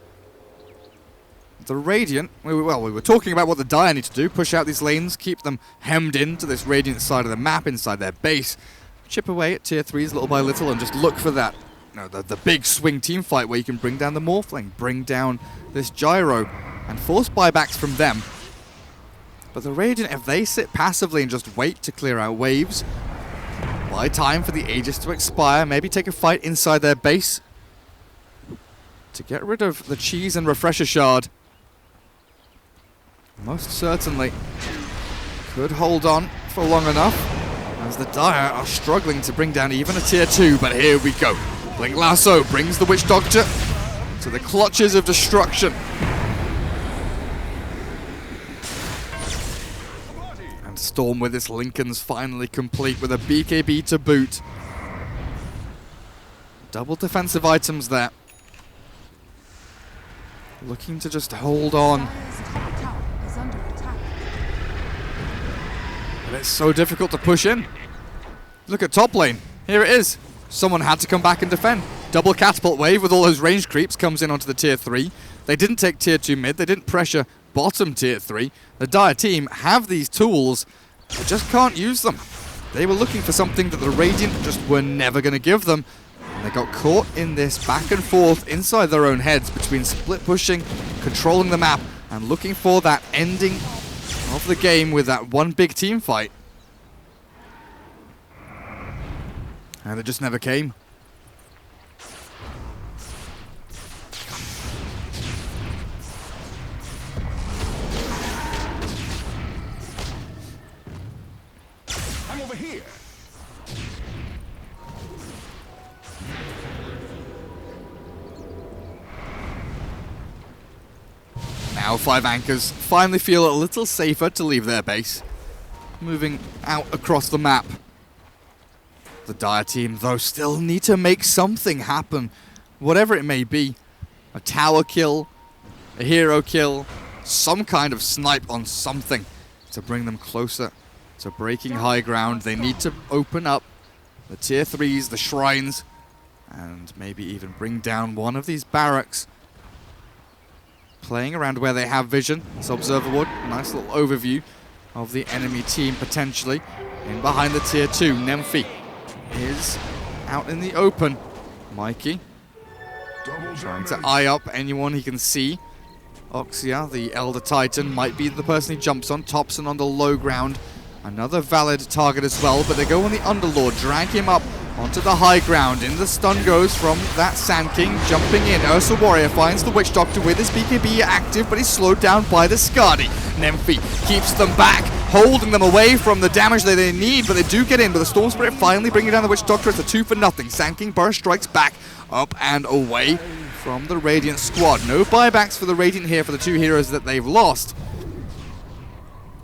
The Radiant, we were talking about what the Dire need to do. Push out these lanes, keep them hemmed into this Radiant side of the map, inside their base. Chip away at tier 3s little by little and just look for that No, the big swing team fight where you can bring down the Morphling, bring down this Gyro, and force buybacks from them. But the Radiant, if they sit passively and just wait to clear out waves, buy time for the Aegis to expire, maybe take a fight inside their base to get rid of the cheese and refresher shard, most certainly could hold on for long enough, as the Dire are struggling to bring down even a tier 2, but here we go. Blink Lasso brings the Witch Doctor to the clutches of destruction. And Storm with its Lincolns finally complete with a BKB to boot. Double defensive items there. Looking to just hold on. But it's so difficult to push in. Look at top lane. Here it is. Someone had to come back and defend. Double catapult wave with all those range creeps comes in onto the tier 3. They didn't take tier 2 mid. They didn't pressure bottom tier 3. The Dire team have these tools. They just can't use them. They were looking for something that the Radiant just were never going to give them. And they got caught in this back and forth inside their own heads between split pushing, controlling the map, and looking for that ending of the game with that one big team fight. And it just never came. I'm over here. Now 5 anchors finally feel a little safer to leave their base, moving out across the map. The Dire team, though, still need to make something happen, whatever it may be. A tower kill, a hero kill, some kind of snipe on something to bring them closer to breaking high ground. They need to open up the tier 3s, the shrines, and maybe even bring down one of these barracks. Playing around where they have vision. This observer wood, nice little overview of the enemy team potentially. In behind the tier 2, Nemphy is out in the open. Mikey trying to eye up anyone he can see. Oxia, the Elder Titan, might be the person he jumps on. Thompson on the low ground. Another valid target as well, but they go on the Underlord, drag him up onto the high ground. In the stun goes from that Sand King, jumping in. Ursa Warrior finds the Witch Doctor with his BKB active, but he's slowed down by the Skadi. Nemphy keeps them back, holding them away from the damage that they need, but they do get in. But the Storm Spirit finally bringing down the Witch Doctor. It's a 2-0. Sand King burst strikes back, up and away from the Radiant squad. No buybacks for the Radiant here for the 2 heroes that they've lost.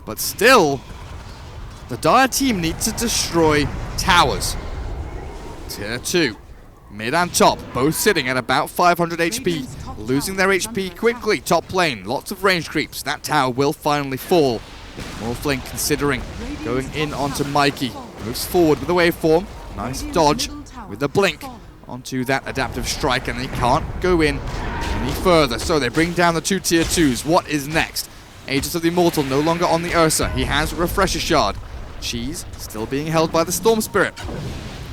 But still, the Dire team need to destroy towers. Tier 2, mid and top, both sitting at about 500 HP, losing their HP quickly. Top lane, lots of range creeps. That tower will finally fall. Morphling considering going in onto Mikey. Moves forward with the waveform. Nice dodge with the blink onto that adaptive strike, and they can't go in any further. So they bring down the 2 tier 2s. What is next? Aegis of the Immortal no longer on the Ursa. He has Refresher Shard. Cheese still being held by the Storm Spirit.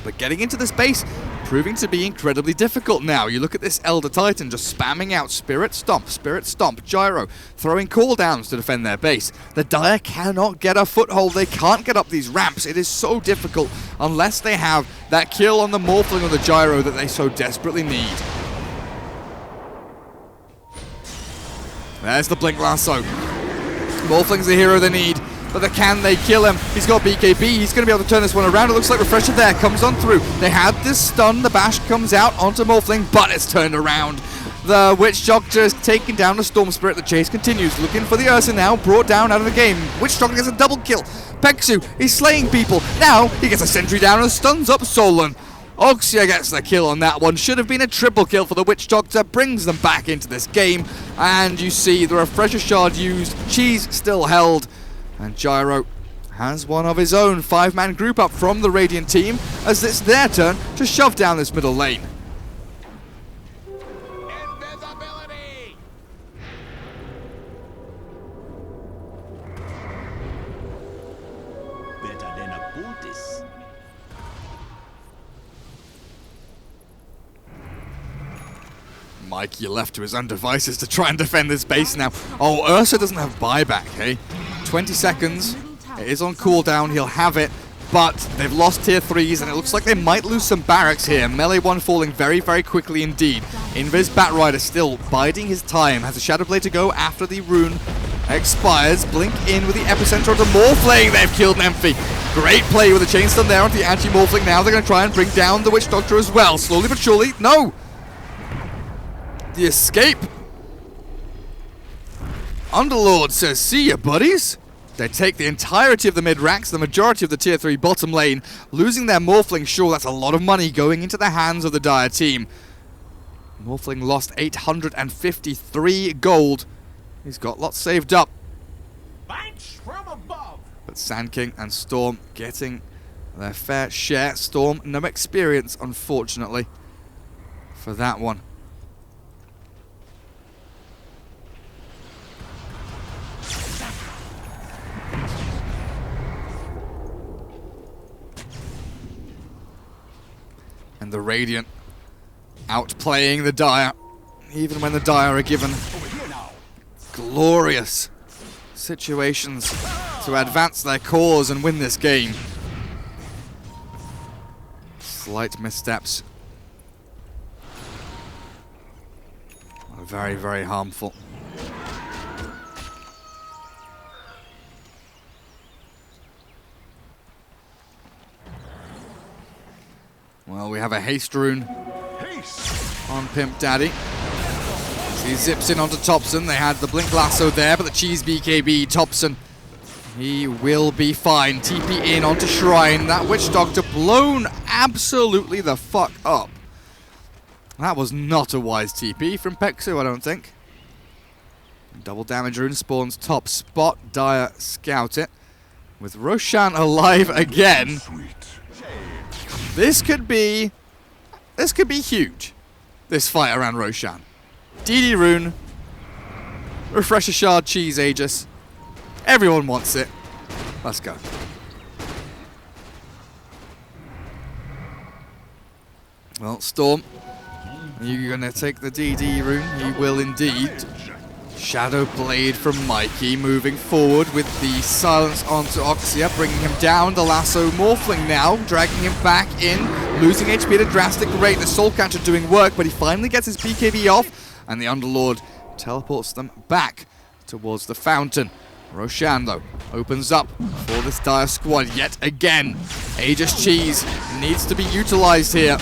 But getting into the space proving to be incredibly difficult now. You look at this Elder Titan just spamming out Spirit Stomp, Gyro, throwing cooldowns to defend their base. The Dire cannot get a foothold. They can't get up these ramps. It is so difficult unless they have that kill on the Morphling or the Gyro that they so desperately need. There's the Blink Lasso. Morphling's the hero they need. But can they kill him? He's got BKB. He's going to be able to turn this one around. It looks like Refresher there comes on through. They had this stun. The bash comes out onto Morphling, but it's turned around. The Witch Doctor is taking down the Storm Spirit. The chase continues. Looking for the Ursa now. Brought down out of the game. Witch Doctor gets a double kill. Peksu, he's slaying people. Now he gets a sentry down and stuns up Solon. Oxia gets the kill on that one. Should have been a triple kill for the Witch Doctor. Brings them back into this game. And you see the Refresher Shard used. Cheese still held. And Gyro has one of his own 5-man group up from the Radiant team as it's their turn to shove down this middle lane. Invisibility! Better than a poultice. Mikey left to his own devices to try and defend this base now. Oh, Ursa doesn't have buyback, hey? 20 seconds. It is on cooldown. He'll have it. But they've lost tier 3s, and it looks like they might lose some barracks here. Melee 1 falling very, very quickly indeed. Invis Batrider still biding his time. Has a Shadow Blade to go after the rune expires. Blink in with the epicenter of the Morphling. They've killed Nemphy. Great play with the chainstone there onto the anti-Morphling. Now they're going to try and bring down the Witch Doctor as well. Slowly but surely. No! The escape. Underlord says, see ya, buddies. They take the entirety of the mid-racks, the majority of the tier 3 bottom lane, losing their Morphling. Sure, that's a lot of money going into the hands of the Dire team. Morphling lost 853 gold. He's got lots saved up. Thanks from above. But Sand King and Storm getting their fair share. Storm, no experience, unfortunately, for that one. And the Radiant outplaying the Dire, even when the Dire are given glorious situations to advance their cause and win this game. Slight missteps are very, very harmful. Well, we have a haste rune on Pimp Daddy. So he zips in onto Topson. They had the Blink Lasso there, but the Cheese BKB Topson, he will be fine. TP in onto Shrine. That Witch Doctor blown absolutely the fuck up. That was not a wise TP from Pexu, I don't think. Double damage rune spawns top spot. Dire scout it. With Roshan alive again. This could be huge, this fight around Roshan. DD rune, Refresher Shard, Cheese Aegis. Everyone wants it. Let's go. Well, Storm, you're going to take the DD rune. He will indeed. Shadow Blade from Mikey, moving forward with the silence onto Oxia, bringing him down. The Lasso Morphling now, dragging him back in, losing HP at a drastic rate. The Soul Catcher doing work, but he finally gets his BKB off, and the Underlord teleports them back towards the fountain. Roshan, though, opens up for this Dire squad yet again. Aegis Cheese needs to be utilized here.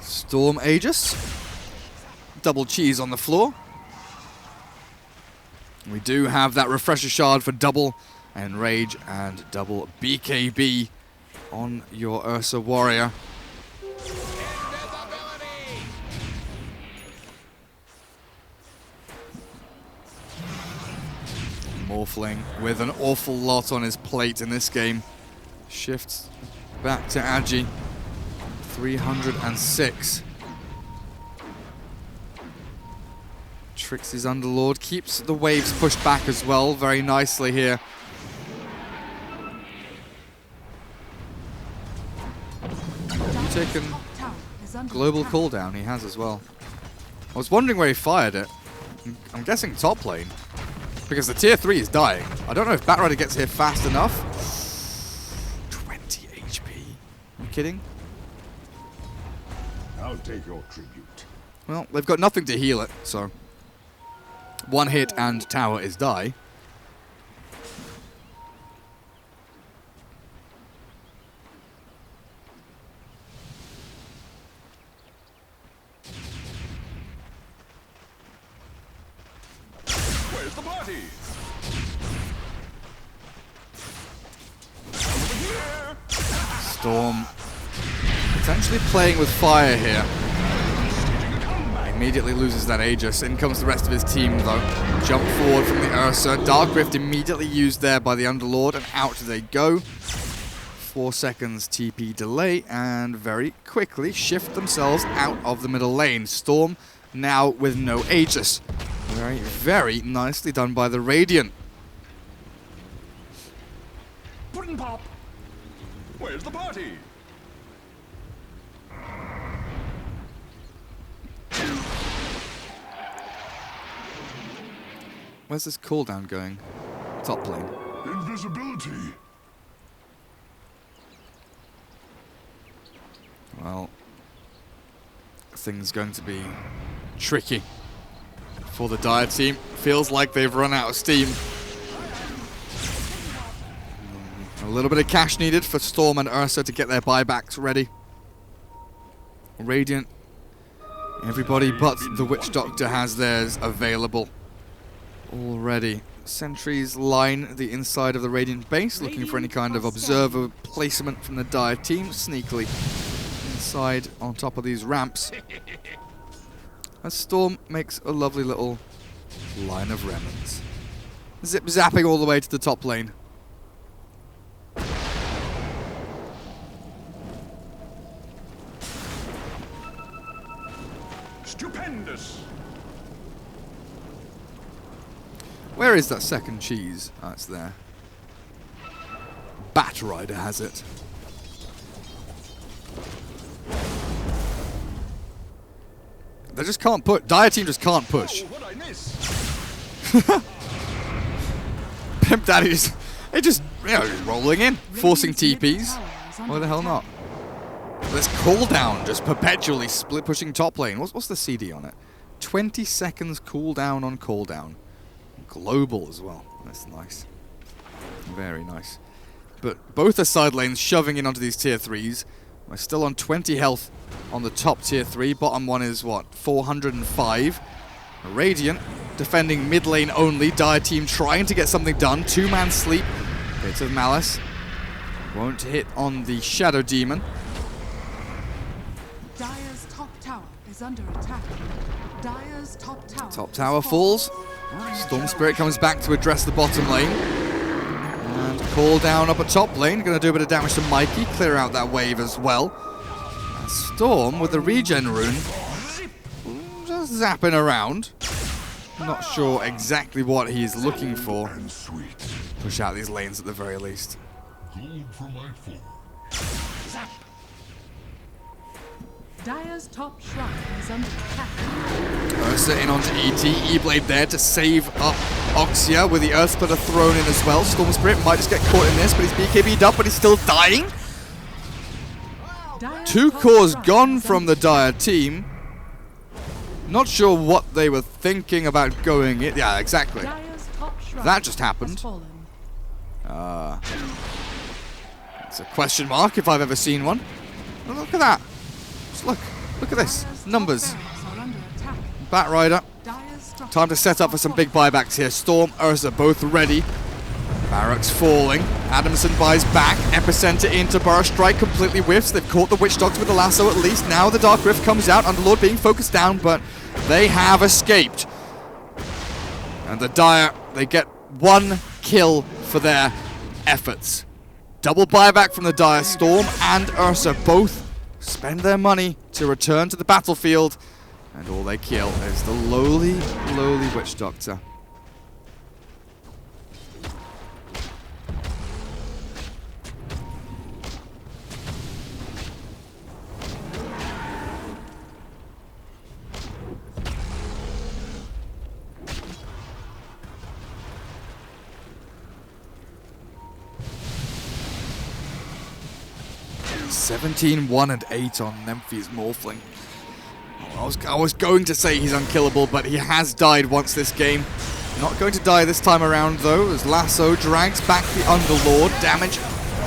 Storm Aegis. Double Cheese on the floor. We do have that Refresher Shard for double Enrage and double BKB on your Ursa Warrior. Morphling with an awful lot on his plate in this game. Shifts back to Agi. 306. Trixie's Underlord keeps the waves pushed back as well very nicely here. Taken global cooldown, he has as well. I was wondering where he fired it. I'm guessing top lane, because the tier 3 is dying. I don't know if Batrider gets here fast enough. 20 HP. Are you kidding? I'll take your tribute. Well, they've got nothing to heal it, so one hit and tower is die. Where's the party? Storm potentially playing with fire here. Immediately loses that Aegis. In comes the rest of his team though. Jump forward from the Ursa. Dark Rift immediately used there by the Underlord, and out they go. 4 seconds TP delay and very quickly shift themselves out of the middle lane. Storm now with no Aegis. Very, very nicely done by the Radiant. Puddin' pop. Where's the party? Where's this cooldown going? Top lane. Invisibility. Well, things going to be tricky for the Dire team. Feels like they've run out of steam. A little bit of cash needed for Storm and Ursa to get their buybacks ready. Radiant, everybody but the Witch Doctor has theirs available already. Sentries line the inside of the Radiant base, looking for any kind of observer placement from the Dire team. Sneakily inside on top of these ramps. As Storm makes a lovely little line of remnants. Zip zapping all the way to the top lane. Stupendous. Where is that second cheese? Oh, it's there. Bat Rider has it. They just can't push. Dire team just can't push. Oh, what'd I miss? Pimp Daddy's, they just, you know, just rolling in, forcing TPs. Why the hell not? This cooldown just perpetually split pushing top lane. What's the CD on it? 20 seconds cooldown on cooldown. Global as well. That's nice. Very nice. But both the side lanes shoving in onto these tier 3s. We're still on 20 health on the top tier 3. Bottom one is what? 405. Radiant defending mid lane only. Dire team trying to get something done. 2-man sleep. Bit of malice. Won't hit on the Shadow Demon. Dire's top tower is under attack. Dire's top tower. Top tower falls. Storm Spirit comes back to address the bottom lane. And call down up at top lane. Going to do a bit of damage to Mikey. Clear out that wave as well. And Storm with the regen rune. Just zapping around. Not sure exactly what he's looking for. And sweet. Push out these lanes at the very least. Gold for my four. Dire's top shrine is under attack. Ursa in onto ET. E-Blade there to save up Oxia with the Earth Splitter thrown in as well. Storm Spirit might just get caught in this, but he's BKB'd up, but he's still dying. Dire's 2 top cores shrine gone is from under the Dire team. Not sure what they were thinking about going in. Yeah, exactly. Dire's top shrine That just has happened. fallen. It's a question mark if I've ever seen one. Oh, look at that. Just look at this. Dire's top Numbers. barracks are under attack. Bat Rider. Dire's structures Time to set up for some big buybacks here. Storm, Ursa both ready. Barracks falling. Adamson buys back. Epicenter into Burrow Strike completely whiffs. They've caught the Witch Doctor with the lasso at least. Now the Dark Rift comes out. Underlord being focused down, but they have escaped. And the Dire, they get 1 kill for their efforts. Double buyback from the Dire. Storm and Ursa both spend their money to return to the battlefield. And all they kill is the lowly Witch Doctor. "17, 1 and 8 on Nemphy's Morphling." I was going to say he's unkillable, but he has died once this game. Not going to die this time around, though, as Lasso drags back the Underlord. Damage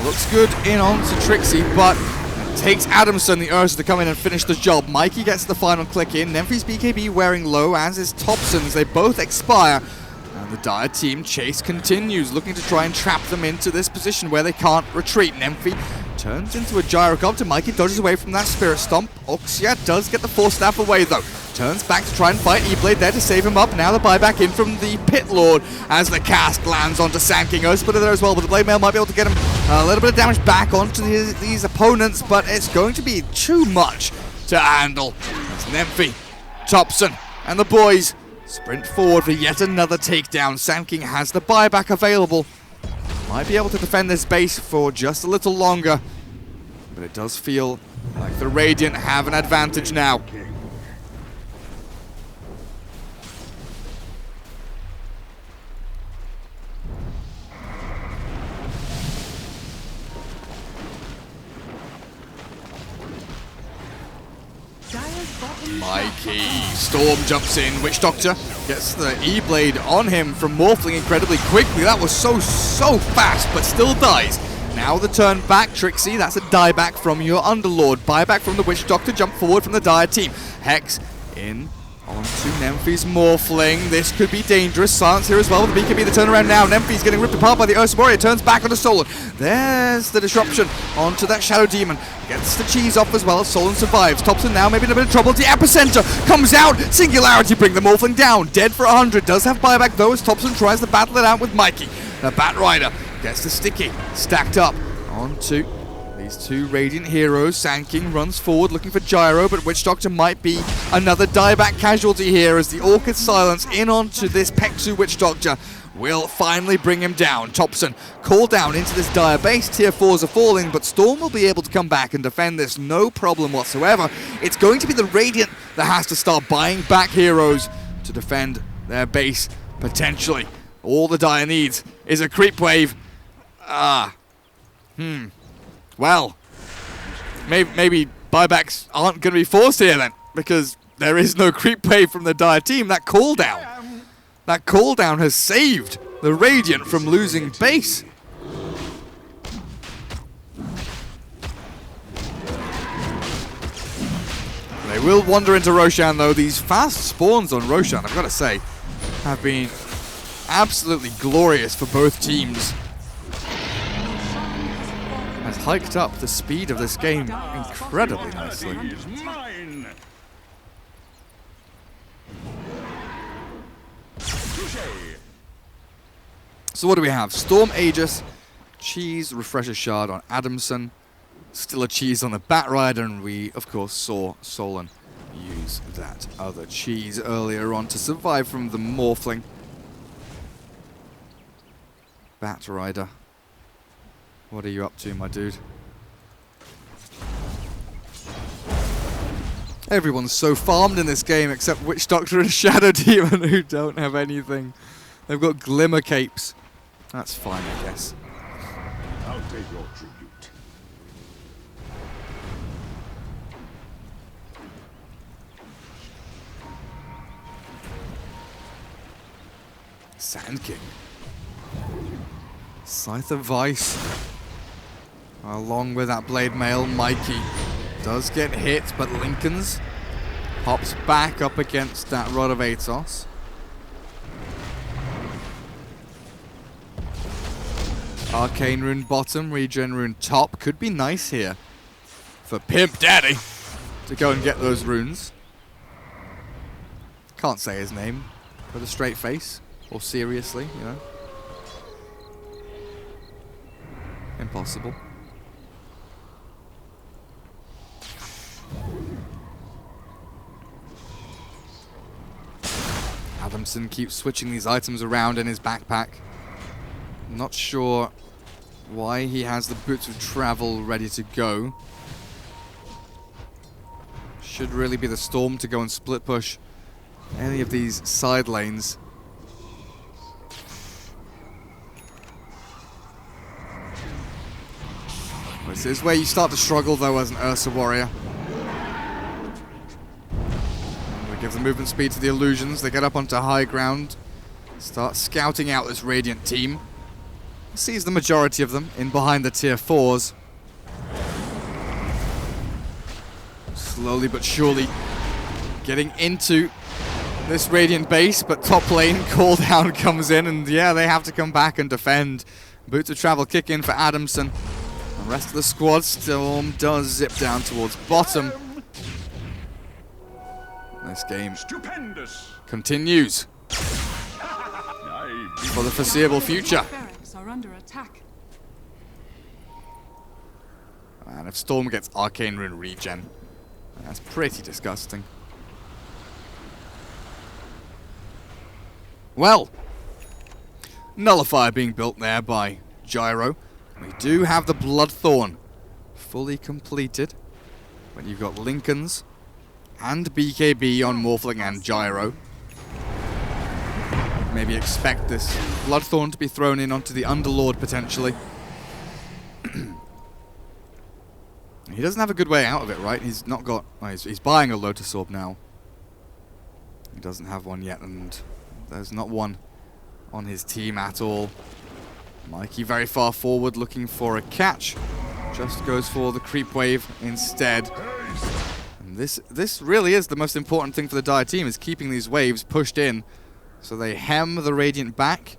looks good in onto Trixie, but it takes Adamson, the Ursa, to come in and finish the job. Mikey gets the final click in. Nemphy's BKB wearing low, as is Thompson's. They both expire. And the Dire team chase continues, looking to try and trap them into this position where they can't retreat. Nemphy turns into a Gyrocopter. Mikey dodges away from that Spirit Stomp. Oxia does get the Force Staff away, though. Turns back to try and fight E-Blade there to save him up. Now the buyback in from the Pit Lord as the cast lands onto Sand King. Oath Splitter there as well, but the Blade Mail might be able to get him A little bit of damage back onto these opponents, but it's going to be too much to handle. It's Nymphy, Thompson, and the boys sprint forward for yet another takedown. Sand King has the buyback available. Might be able to defend this base for just a little longer, but it does feel like the Radiant have an advantage now. Mikey, Storm jumps in, Witch Doctor gets the E-Blade on him from Morphling incredibly quickly. That was so fast, but still dies. Now the turn back, Trixie, that's a dieback from your Underlord. Buyback from the Witch Doctor, jump forward from the Dire team. Hex in onto Nemphy's Morphling. This could be dangerous. Silence here as well. The BKB, the turnaround now. Nemphy's getting ripped apart by the Ursa Warrior. Turns back onto Solon. There's the disruption onto that Shadow Demon. Gets the cheese off as well. Solon survives. Thompson now maybe in a bit of trouble. The epicenter comes out. Singularity bring the Morphling down. Dead for 100. Does have buyback though as Thompson tries to battle it out with Mikey. The Bat Rider gets the Sticky. Stacked up onto these two Radiant heroes. Sand King runs forward looking for Gyro, but Witch Doctor might be another dieback casualty here as the Orchid Silence in onto this Peksu Witch Doctor will finally bring him down. Thompson called down into this Dire base. Tier 4s are falling, but Storm will be able to come back and defend this no problem whatsoever. It's going to be the Radiant that has to start buying back heroes to defend their base, potentially. All the Dire needs is a creep wave. Well, maybe buybacks aren't going to be forced here then, because there is no creep wave from the Dire team. That cooldown has saved the Radiant from losing base. They will wander into Roshan though. These fast spawns on Roshan, I've got to say, have been absolutely glorious for both teams. Has hiked up the speed of this game incredibly nicely. So what do we have? Storm Aegis, cheese, refresher shard on Adamson, still a cheese on the Bat Rider, and we of course saw Solon use that other cheese earlier on to survive from the Morphling. Bat Rider, what are you up to, my dude? Everyone's so farmed in this game except Witch Doctor and Shadow Demon who don't have anything. They've got Glimmer Capes. That's fine, I guess. I'll take your tribute. Sand King. Scythe of Vice. Along with that Blade Mail, Mikey does get hit, but Lincoln's pops back up against that Rod of Atos. Arcane Rune bottom, Regen Rune top. Could be nice here for Pimp Daddy to go and get those runes. Can't say his name with a straight face, or seriously, you know. Impossible. Adamson keeps switching these items around in his backpack. Not sure why he has the Boots of Travel ready to go. Should really be the Storm to go and split push any of these side lanes. This is where you start to struggle though as an Ursa Warrior. We give the movement speed to the Illusions. They get up onto high ground. Start scouting out this Radiant team. Sees the majority of them in behind the tier 4s. Slowly but surely getting into this Radiant base, but top lane call down comes in, and yeah, they have to come back and defend. Boots of Travel kick in for Adamson. The rest of the squad, Storm does zip down towards bottom. This game continues for the foreseeable future. Are under attack. And if Storm gets Arcane Rune regen, that's pretty disgusting. Well, Nullifier being built there by Gyro. We do have the Bloodthorn fully completed. But you've got Lincolns and BKB on Morphling and Gyro. Maybe expect this Bloodthorn to be thrown in onto the Underlord potentially. He doesn't have a good way out of it, right? He's not got... Well, he's buying a Lotus Orb now. He doesn't have one yet, and there's not one on his team at all. Mikey very far forward looking for a catch. Just goes for the creep wave instead. And this really is the most important thing for the Dire team, is keeping these waves pushed in so they hem the Radiant back.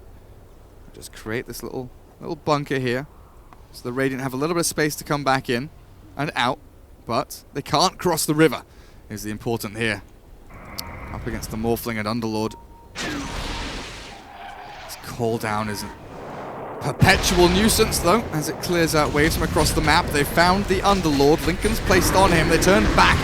Just create this little bunker here so the Radiant have a little bit of space to come back in and out, but they can't cross the river, is the important here. Up against the Morphling and Underlord. This call down is a perpetual nuisance though, as it clears out waves from across the map. They found the Underlord. Lincoln's placed on him. They turn back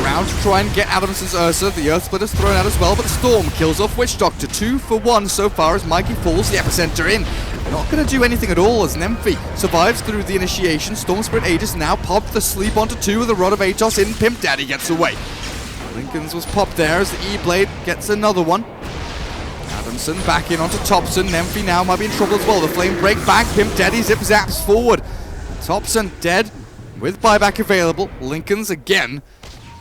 around to try and get Adamson's Ursa. The Earth Splitter's thrown out as well, but the Storm kills off Witch Doctor. 2 for 1 so far as Mikey falls the epicenter in. Not going to do anything at all as Nemphy survives through the initiation. Storm Spirit Aegis now popped the sleep onto 2 with the Rod of Atos in. Pimp Daddy gets away. Lincoln's was popped there as the E-Blade gets another one. Adamson back in onto Thompson. Nemphy now might be in trouble as well. The Flame break back. Pimp Daddy zip zaps forward. Thompson dead with buyback available. Lincoln's again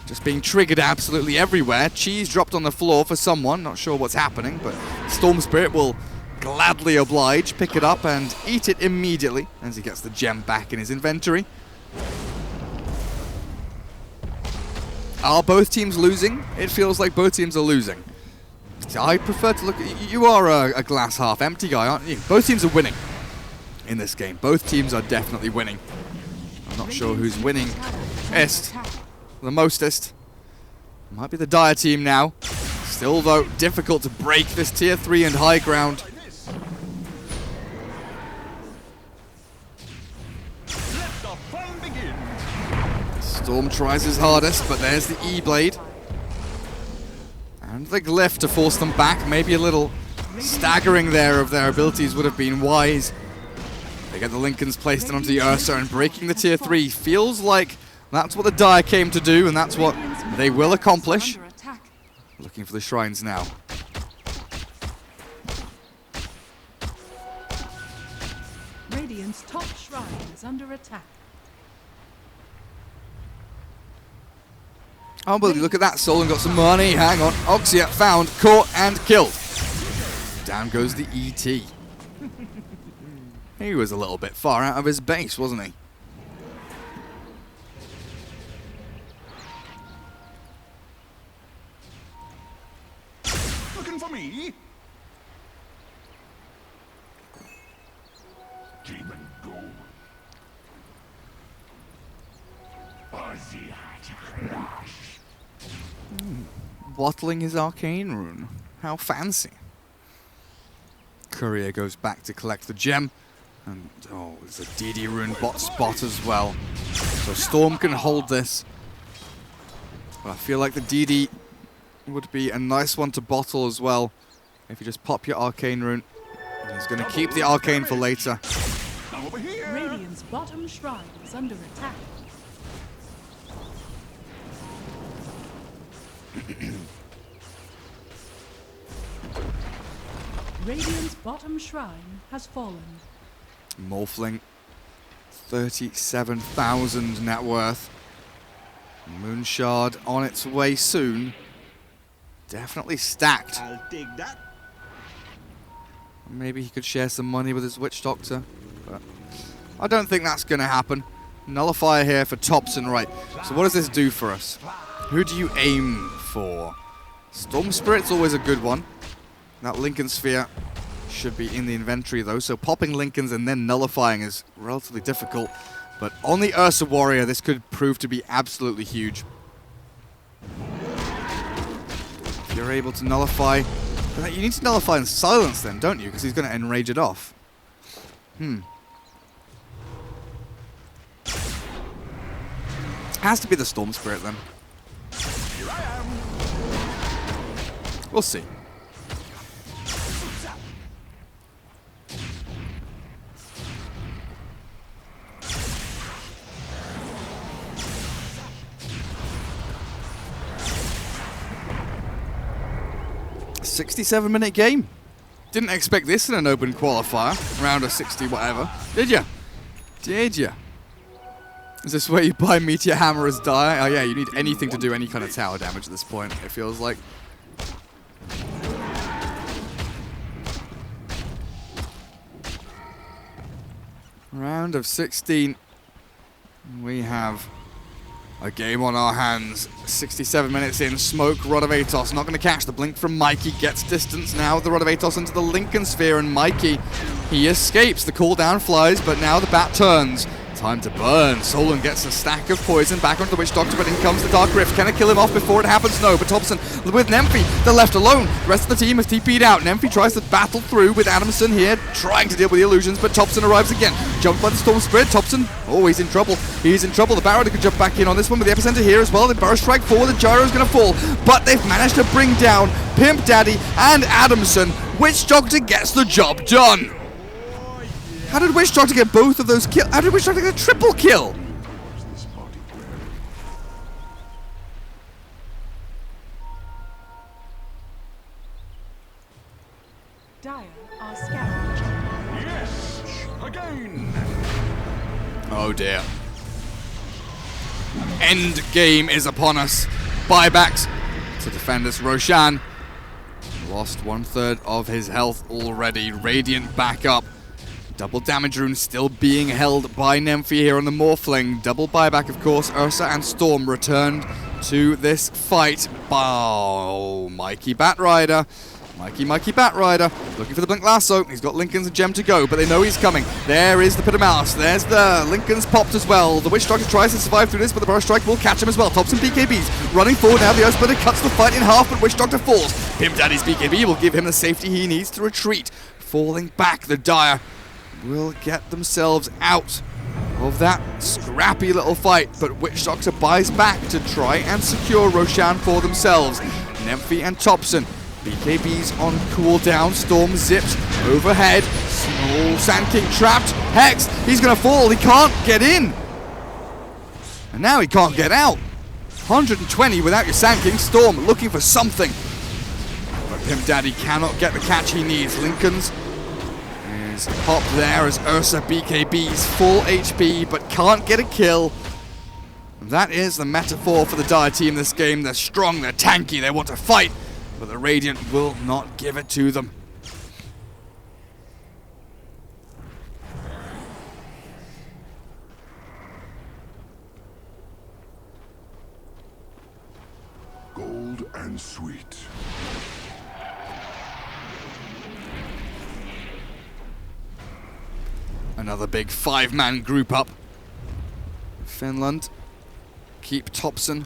just being triggered absolutely everywhere. Cheese dropped on the floor for someone. Not sure what's happening, but Storm Spirit will gladly oblige, pick it up and eat it immediately as he gets the gem back in his inventory. Are both teams losing? It feels like both teams are losing. I prefer to look at... You are a glass half empty guy, aren't you? Both teams are winning in this game. Both teams are definitely winning. I'm not sure who's winning the mostest. Might be the Dire team now. Still, though, difficult to break this tier 3 and high ground. Storm tries his hardest, but there's the E-Blade. And the Glyph to force them back. Maybe a little staggering there of their abilities would have been wise. They get the Lincolns placed onto the Ursa and breaking the tier 3. Feels like that's what the Dire came to do, and that's what they will accomplish. Looking for the shrines now. Radiant's top shrine is under attack. Oh, but look at that. Solon got some money. Hang on. Oxia found, caught, and killed. Down goes the ET. He was a little bit far out of his base, wasn't he? Looking for me? Demon go. Bottling his arcane rune. How fancy. Courier goes back to collect the gem. And, oh, there's a DD rune bot spot as well. So Storm can hold this. But I feel like the DD would be a nice one to bottle as well. If you just pop your arcane rune. And he's going to keep the arcane for later. Radiant's bottom shrine is under attack. Radiant's bottom shrine has fallen. Morphling, 37,000 net worth. Moonshard on its way soon. Definitely stacked. I'll take that. Maybe he could share some money with his Witch Doctor, but I don't think that's going to happen. Nullifier here for Thompson, right. So what does this do for us? Who do you aim for? Storm Spirit's always a good one. That Lincoln Sphere should be in the inventory though, so popping Lincolns and then nullifying is relatively difficult. But on the Ursa Warrior, this could prove to be absolutely huge. If you're able to nullify... You need to nullify and silence then, don't you? Because he's going to enrage it off. Has to be the Storm Spirit then. We'll see. A 67-minute game. Didn't expect this in an open qualifier. Round of 60 whatever. Did ya? Did ya? Is this where you buy Meteor Hammer as die? Oh yeah, you need anything to do any kind of tower damage at this point, it feels like. Round of 16. We have a game on our hands. 67 minutes in. Smoke, Rod of Atos. Not going to catch the blink from Mikey. Gets distance now. The Rod of Atos into the Lincoln Sphere. And Mikey, he escapes. The cooldown flies, but now the bat turns. Time to burn. Solon gets a stack of poison back onto the Witch Doctor, but in comes the Dark Rift. Can it kill him off before it happens? No, but Thompson with Nemphy, they're left alone. The rest of the team has TP'd out. Nemphy tries to battle through with Adamson here, trying to deal with the illusions, but Thompson arrives again. Jumped by the Storm Spirit. Thompson, oh, he's in trouble. He's in trouble. The Barrow can jump back in on this one with the Epicenter here as well. The Burrow Strike forward, the Gyro's going to fall, but they've managed to bring down Pimp Daddy and Adamson. Witch Doctor gets the job done. How did Witch Doctor get both of those kills? How did Witch Doctor get a triple kill? Dire are scattered. Yes, again. Oh dear. End game is upon us. Buybacks to defend us. Roshan lost 1/3 of his health already. Radiant back up. Double damage rune still being held by Nemphy here on the Morphling. Double buyback, of course. Ursa and Storm returned to this fight. Oh, Mikey Batrider. Mikey Batrider. Looking for the Blink Lasso. He's got Lincoln's and Gem to go, but they know he's coming. There is the Pit of Malice. There's the Lincoln's popped as well. The Witch Doctor tries to survive through this, but the Burrow Strike will catch him as well. Thompson BKBs running forward now. The Earth Splitter cuts the fight in half, but Witch Doctor falls. Pimp Daddy's BKB will give him the safety he needs to retreat. Falling back, the Dire will get themselves out of that scrappy little fight, but Witch Doctor buys back to try and secure Roshan for themselves. Nemphy and Thompson, BKBs on cooldown. Storm zips overhead. Small Sand King trapped. Hex, he's gonna fall. He can't get in, and now he can't get out. 120 without your Sand King. Storm looking for something, but Pimp Daddy cannot get the catch he needs. Lincoln's pop there as Ursa BKB's full HP, but can't get a kill. That is the metaphor for the Dire team this game. They're strong, they're tanky, they want to fight, but the Radiant will not give it to them. Gold and sweet. Another big 5-man group up. Finland keep Thompson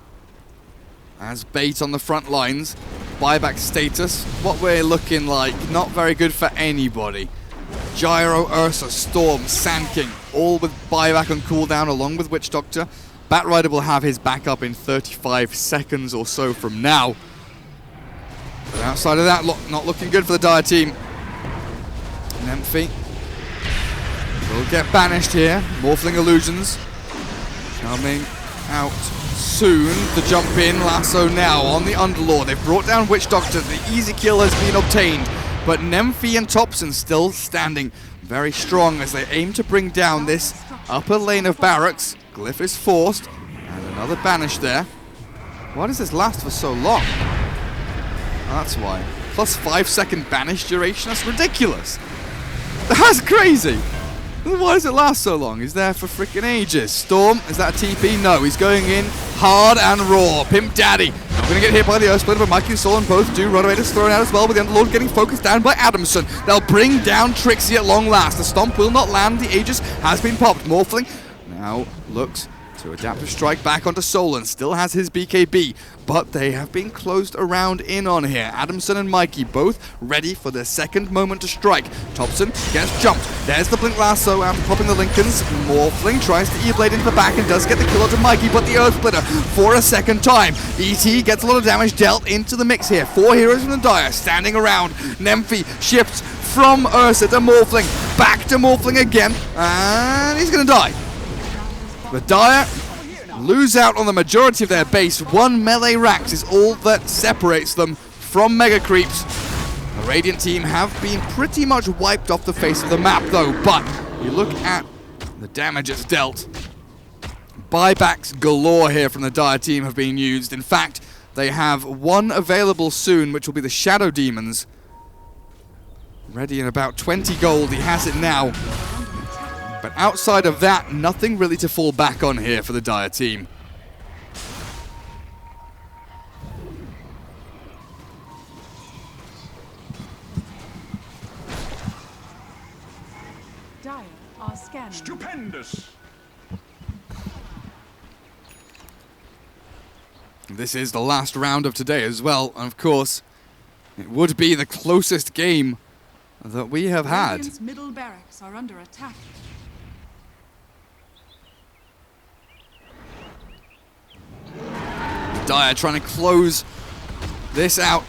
as bait on the front lines. Buyback status, what we're looking like, not very good for anybody. Gyro, Ursa, Storm, Sand King, all with buyback on cooldown along with Witch Doctor. Batrider will have his backup in 35 seconds or so from now. But outside of that, not looking good for the Dire team. Nemphy will get banished here. Morphling Illusions coming out soon. The jump in, Lasso now on the Underlord. They've brought down Witch Doctor. The easy kill has been obtained, but Nemphy and Thompson still standing very strong as they aim to bring down this upper lane of barracks. Glyph is forced, and another banish there. Why does this last for so long? That's why. Plus 5-second banish duration? That's ridiculous. That's crazy. Why does it last so long? He's there for freaking ages. Storm, is that a TP? No, he's going in hard and raw. Pimp Daddy, not going to get hit by the Earth Splitter, but Mikey and Solon both do. Rotovator's thrown out as well, with the Underlord getting focused down by Adamson. They'll bring down Trixie at long last. The Stomp will not land. The Aegis has been popped. Morphling now looks So Adaptive Strike back onto Solon, still has his BKB, but they have been closed around in on here. Adamson and Mikey both ready for their second moment to strike. Thompson gets jumped. There's the Blink Lasso after popping the Lincolns. Morphling tries to E-Blade into the back and does get the kill onto Mikey, but the Earth Splitter for a second time. ET gets a lot of damage dealt into the mix here. 4 heroes from the Dire standing around. Nemphy shifts from Ursa to Morphling, back to Morphling again, and he's going to die. The Dire lose out on the majority of their base. 1 melee Rax is all that separates them from Mega Creeps. The Radiant team have been pretty much wiped off the face of the map though, but you look at the damage it's dealt. Buybacks galore here from the Dire team have been used. In fact, they have one available soon, which will be the Shadow Demons. Ready in about 20 gold, he has it now. But outside of that, nothing really to fall back on here for the Dire team. Dire are scanning. Stupendous! This is the last round of today as well, and of course, it would be the closest game that we have had. Radiant's middle barracks are under attack. Dire trying to close this out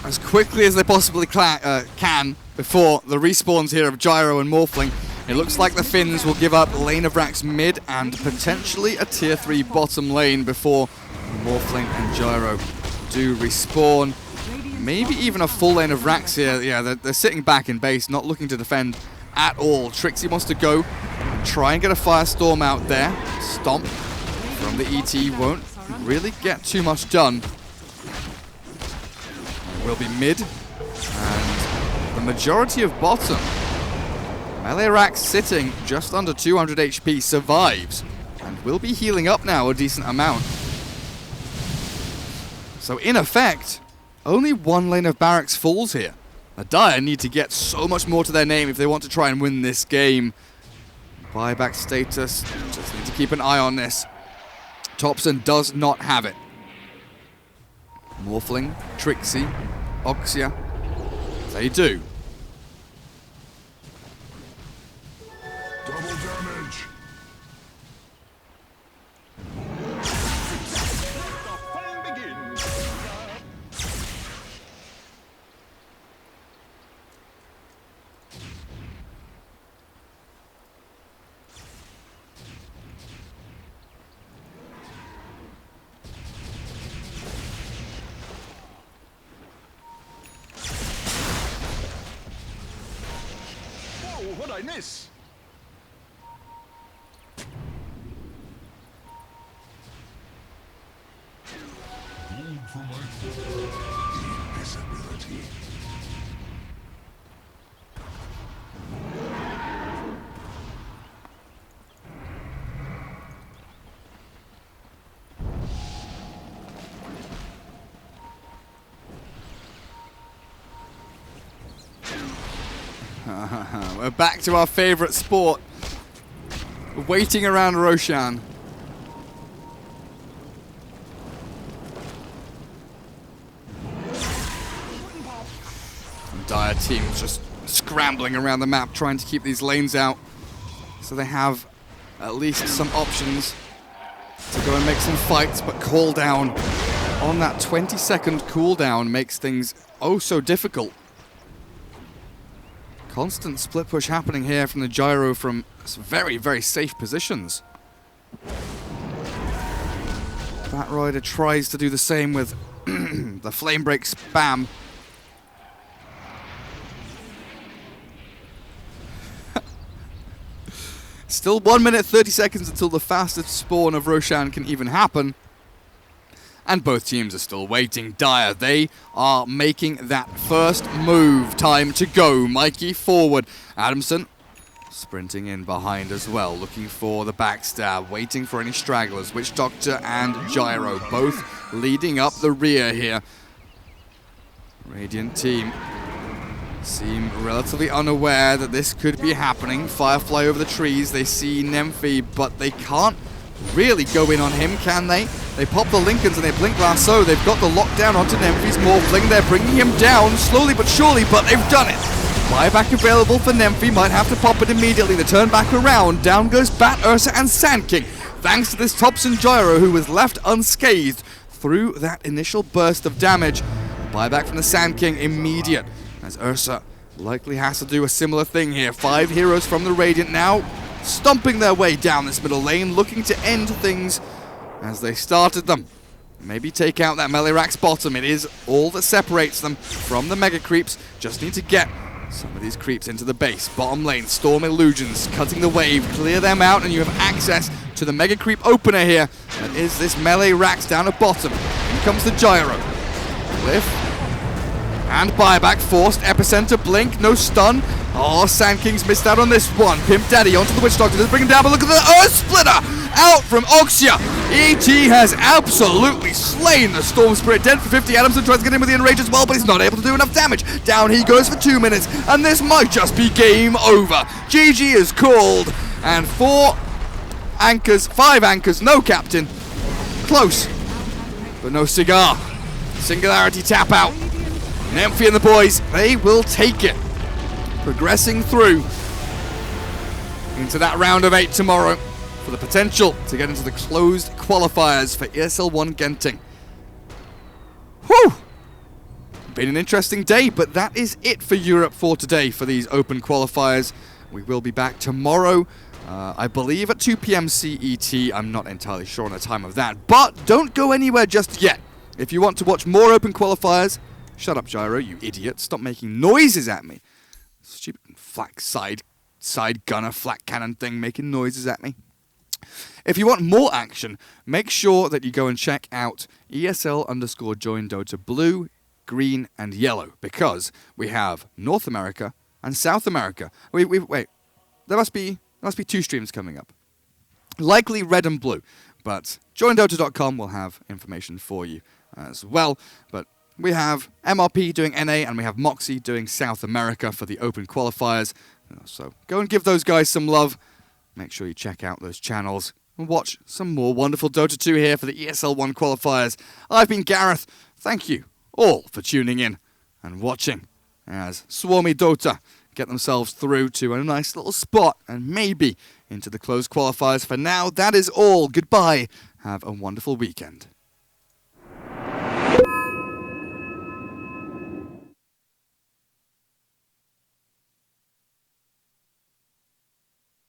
as quickly as they possibly can before the respawns here of Gyro and Morphling. It looks like the Finns will give up lane of Rax mid and potentially a tier 3 bottom lane before Morphling and Gyro do respawn. Maybe even a full lane of Rax here. Yeah, they're sitting back in base, not looking to defend at all. Trixie wants to go and try and get a Firestorm out there. Stomp from the ET won't really get too much done. Will be mid, and the majority of bottom. Melee Rax sitting just under 200 HP survives, and will be healing up now a decent amount. So in effect, only 1 lane of barracks falls here. The Dire need to get so much more to their name if they want to try and win this game. Buyback status, just need to keep an eye on this. Thompson does not have it. Morphling, Trixie, Oxia, they do. Double damage! The fun begins! Whoa, what'd I miss? Gold for my Invisibility. We're back to our favorite sport. Waiting around Roshan. Dire team's just scrambling around the map trying to keep these lanes out so they have at least some options to go and make some fights, but cooldown on that 20-second cooldown makes things oh so difficult. Constant split push happening here from the Gyro from some very, very safe positions. Batrider tries to do the same with the flame break spam. Still 1 minute 30 seconds until the fastest spawn of Roshan can even happen. And both teams are still waiting. Dire, they are making that first move. Time to go. Mikey forward. Adamson sprinting in behind as well, looking for the backstab, waiting for any stragglers. Witch Doctor and Gyro both leading up the rear here. Radiant team seem relatively unaware that this could be happening. Firefly over the trees, they see Nymphy, but they can't really go in on him, can they? They pop the Lincolns and they blink lasso. They've got the lockdown onto Nymphy's Morphling. They're bringing him down slowly but surely, but they've done it. Buyback available for Nymphy, might have to pop it immediately. They turn back around, down goes Bat, Ursa and Sand King. Thanks to this Thompson Gyro, who was left unscathed through that initial burst of damage. Buyback from the Sand King immediate, as Ursa likely has to do a similar thing here. 5 heroes from the Radiant now, stomping their way down this middle lane, looking to end things as they started them. Maybe take out that melee rack's bottom. It is all that separates them from the mega creeps. Just need to get some of these creeps into the base. Bottom lane, Storm Illusions cutting the wave, clear them out, and you have access to the mega creep opener here. That is this melee racks down at bottom. In comes the Gyro. Cliff. And buyback forced. Epicenter blink, no stun. Oh, Sand King's missed out on this one. Pimp Daddy onto the Witch Doctor. Let's bring him down, but look at the Earth Splitter out from Oxia. ET has absolutely slain the Storm Spirit. Dead for 50. Adamson tries to get in with the Enrage as well, but he's not able to do enough damage. Down he goes for 2 minutes, and this might just be game over. GG is called, and 4 anchors, 5 anchors, no captain. Close, but no cigar. Singularity tap out. Nymphy and the boys, they will take it. Progressing through into that round of 8 tomorrow for the potential to get into the closed qualifiers for ESL One Genting. Whew! Been an interesting day, but that is it for Europe for today for these open qualifiers. We will be back tomorrow, I believe at 2 p.m. CET. I'm not entirely sure on the time of that, but don't go anywhere just yet. If you want to watch more open qualifiers, shut up, Gyro, you idiot. Stop making noises at me. Stupid flak side gunner, flak cannon thing making noises at me. If you want more action, make sure that you go and check out ESL_Join Dota Blue, Green, and Yellow, because we have North America and South America. Wait, there must be 2 streams coming up. Likely Red and Blue, but joindota.com will have information for you as well. But we have MRP doing NA, and we have Moxie doing South America for the open qualifiers. So go and give those guys some love. Make sure you check out those channels and watch some more wonderful Dota 2 here for the ESL One qualifiers. I've been Gareth. Thank you all for tuning in and watching as Swarmy Dota get themselves through to a nice little spot and maybe into the closed qualifiers. For now, that is all. Goodbye. Have a wonderful weekend.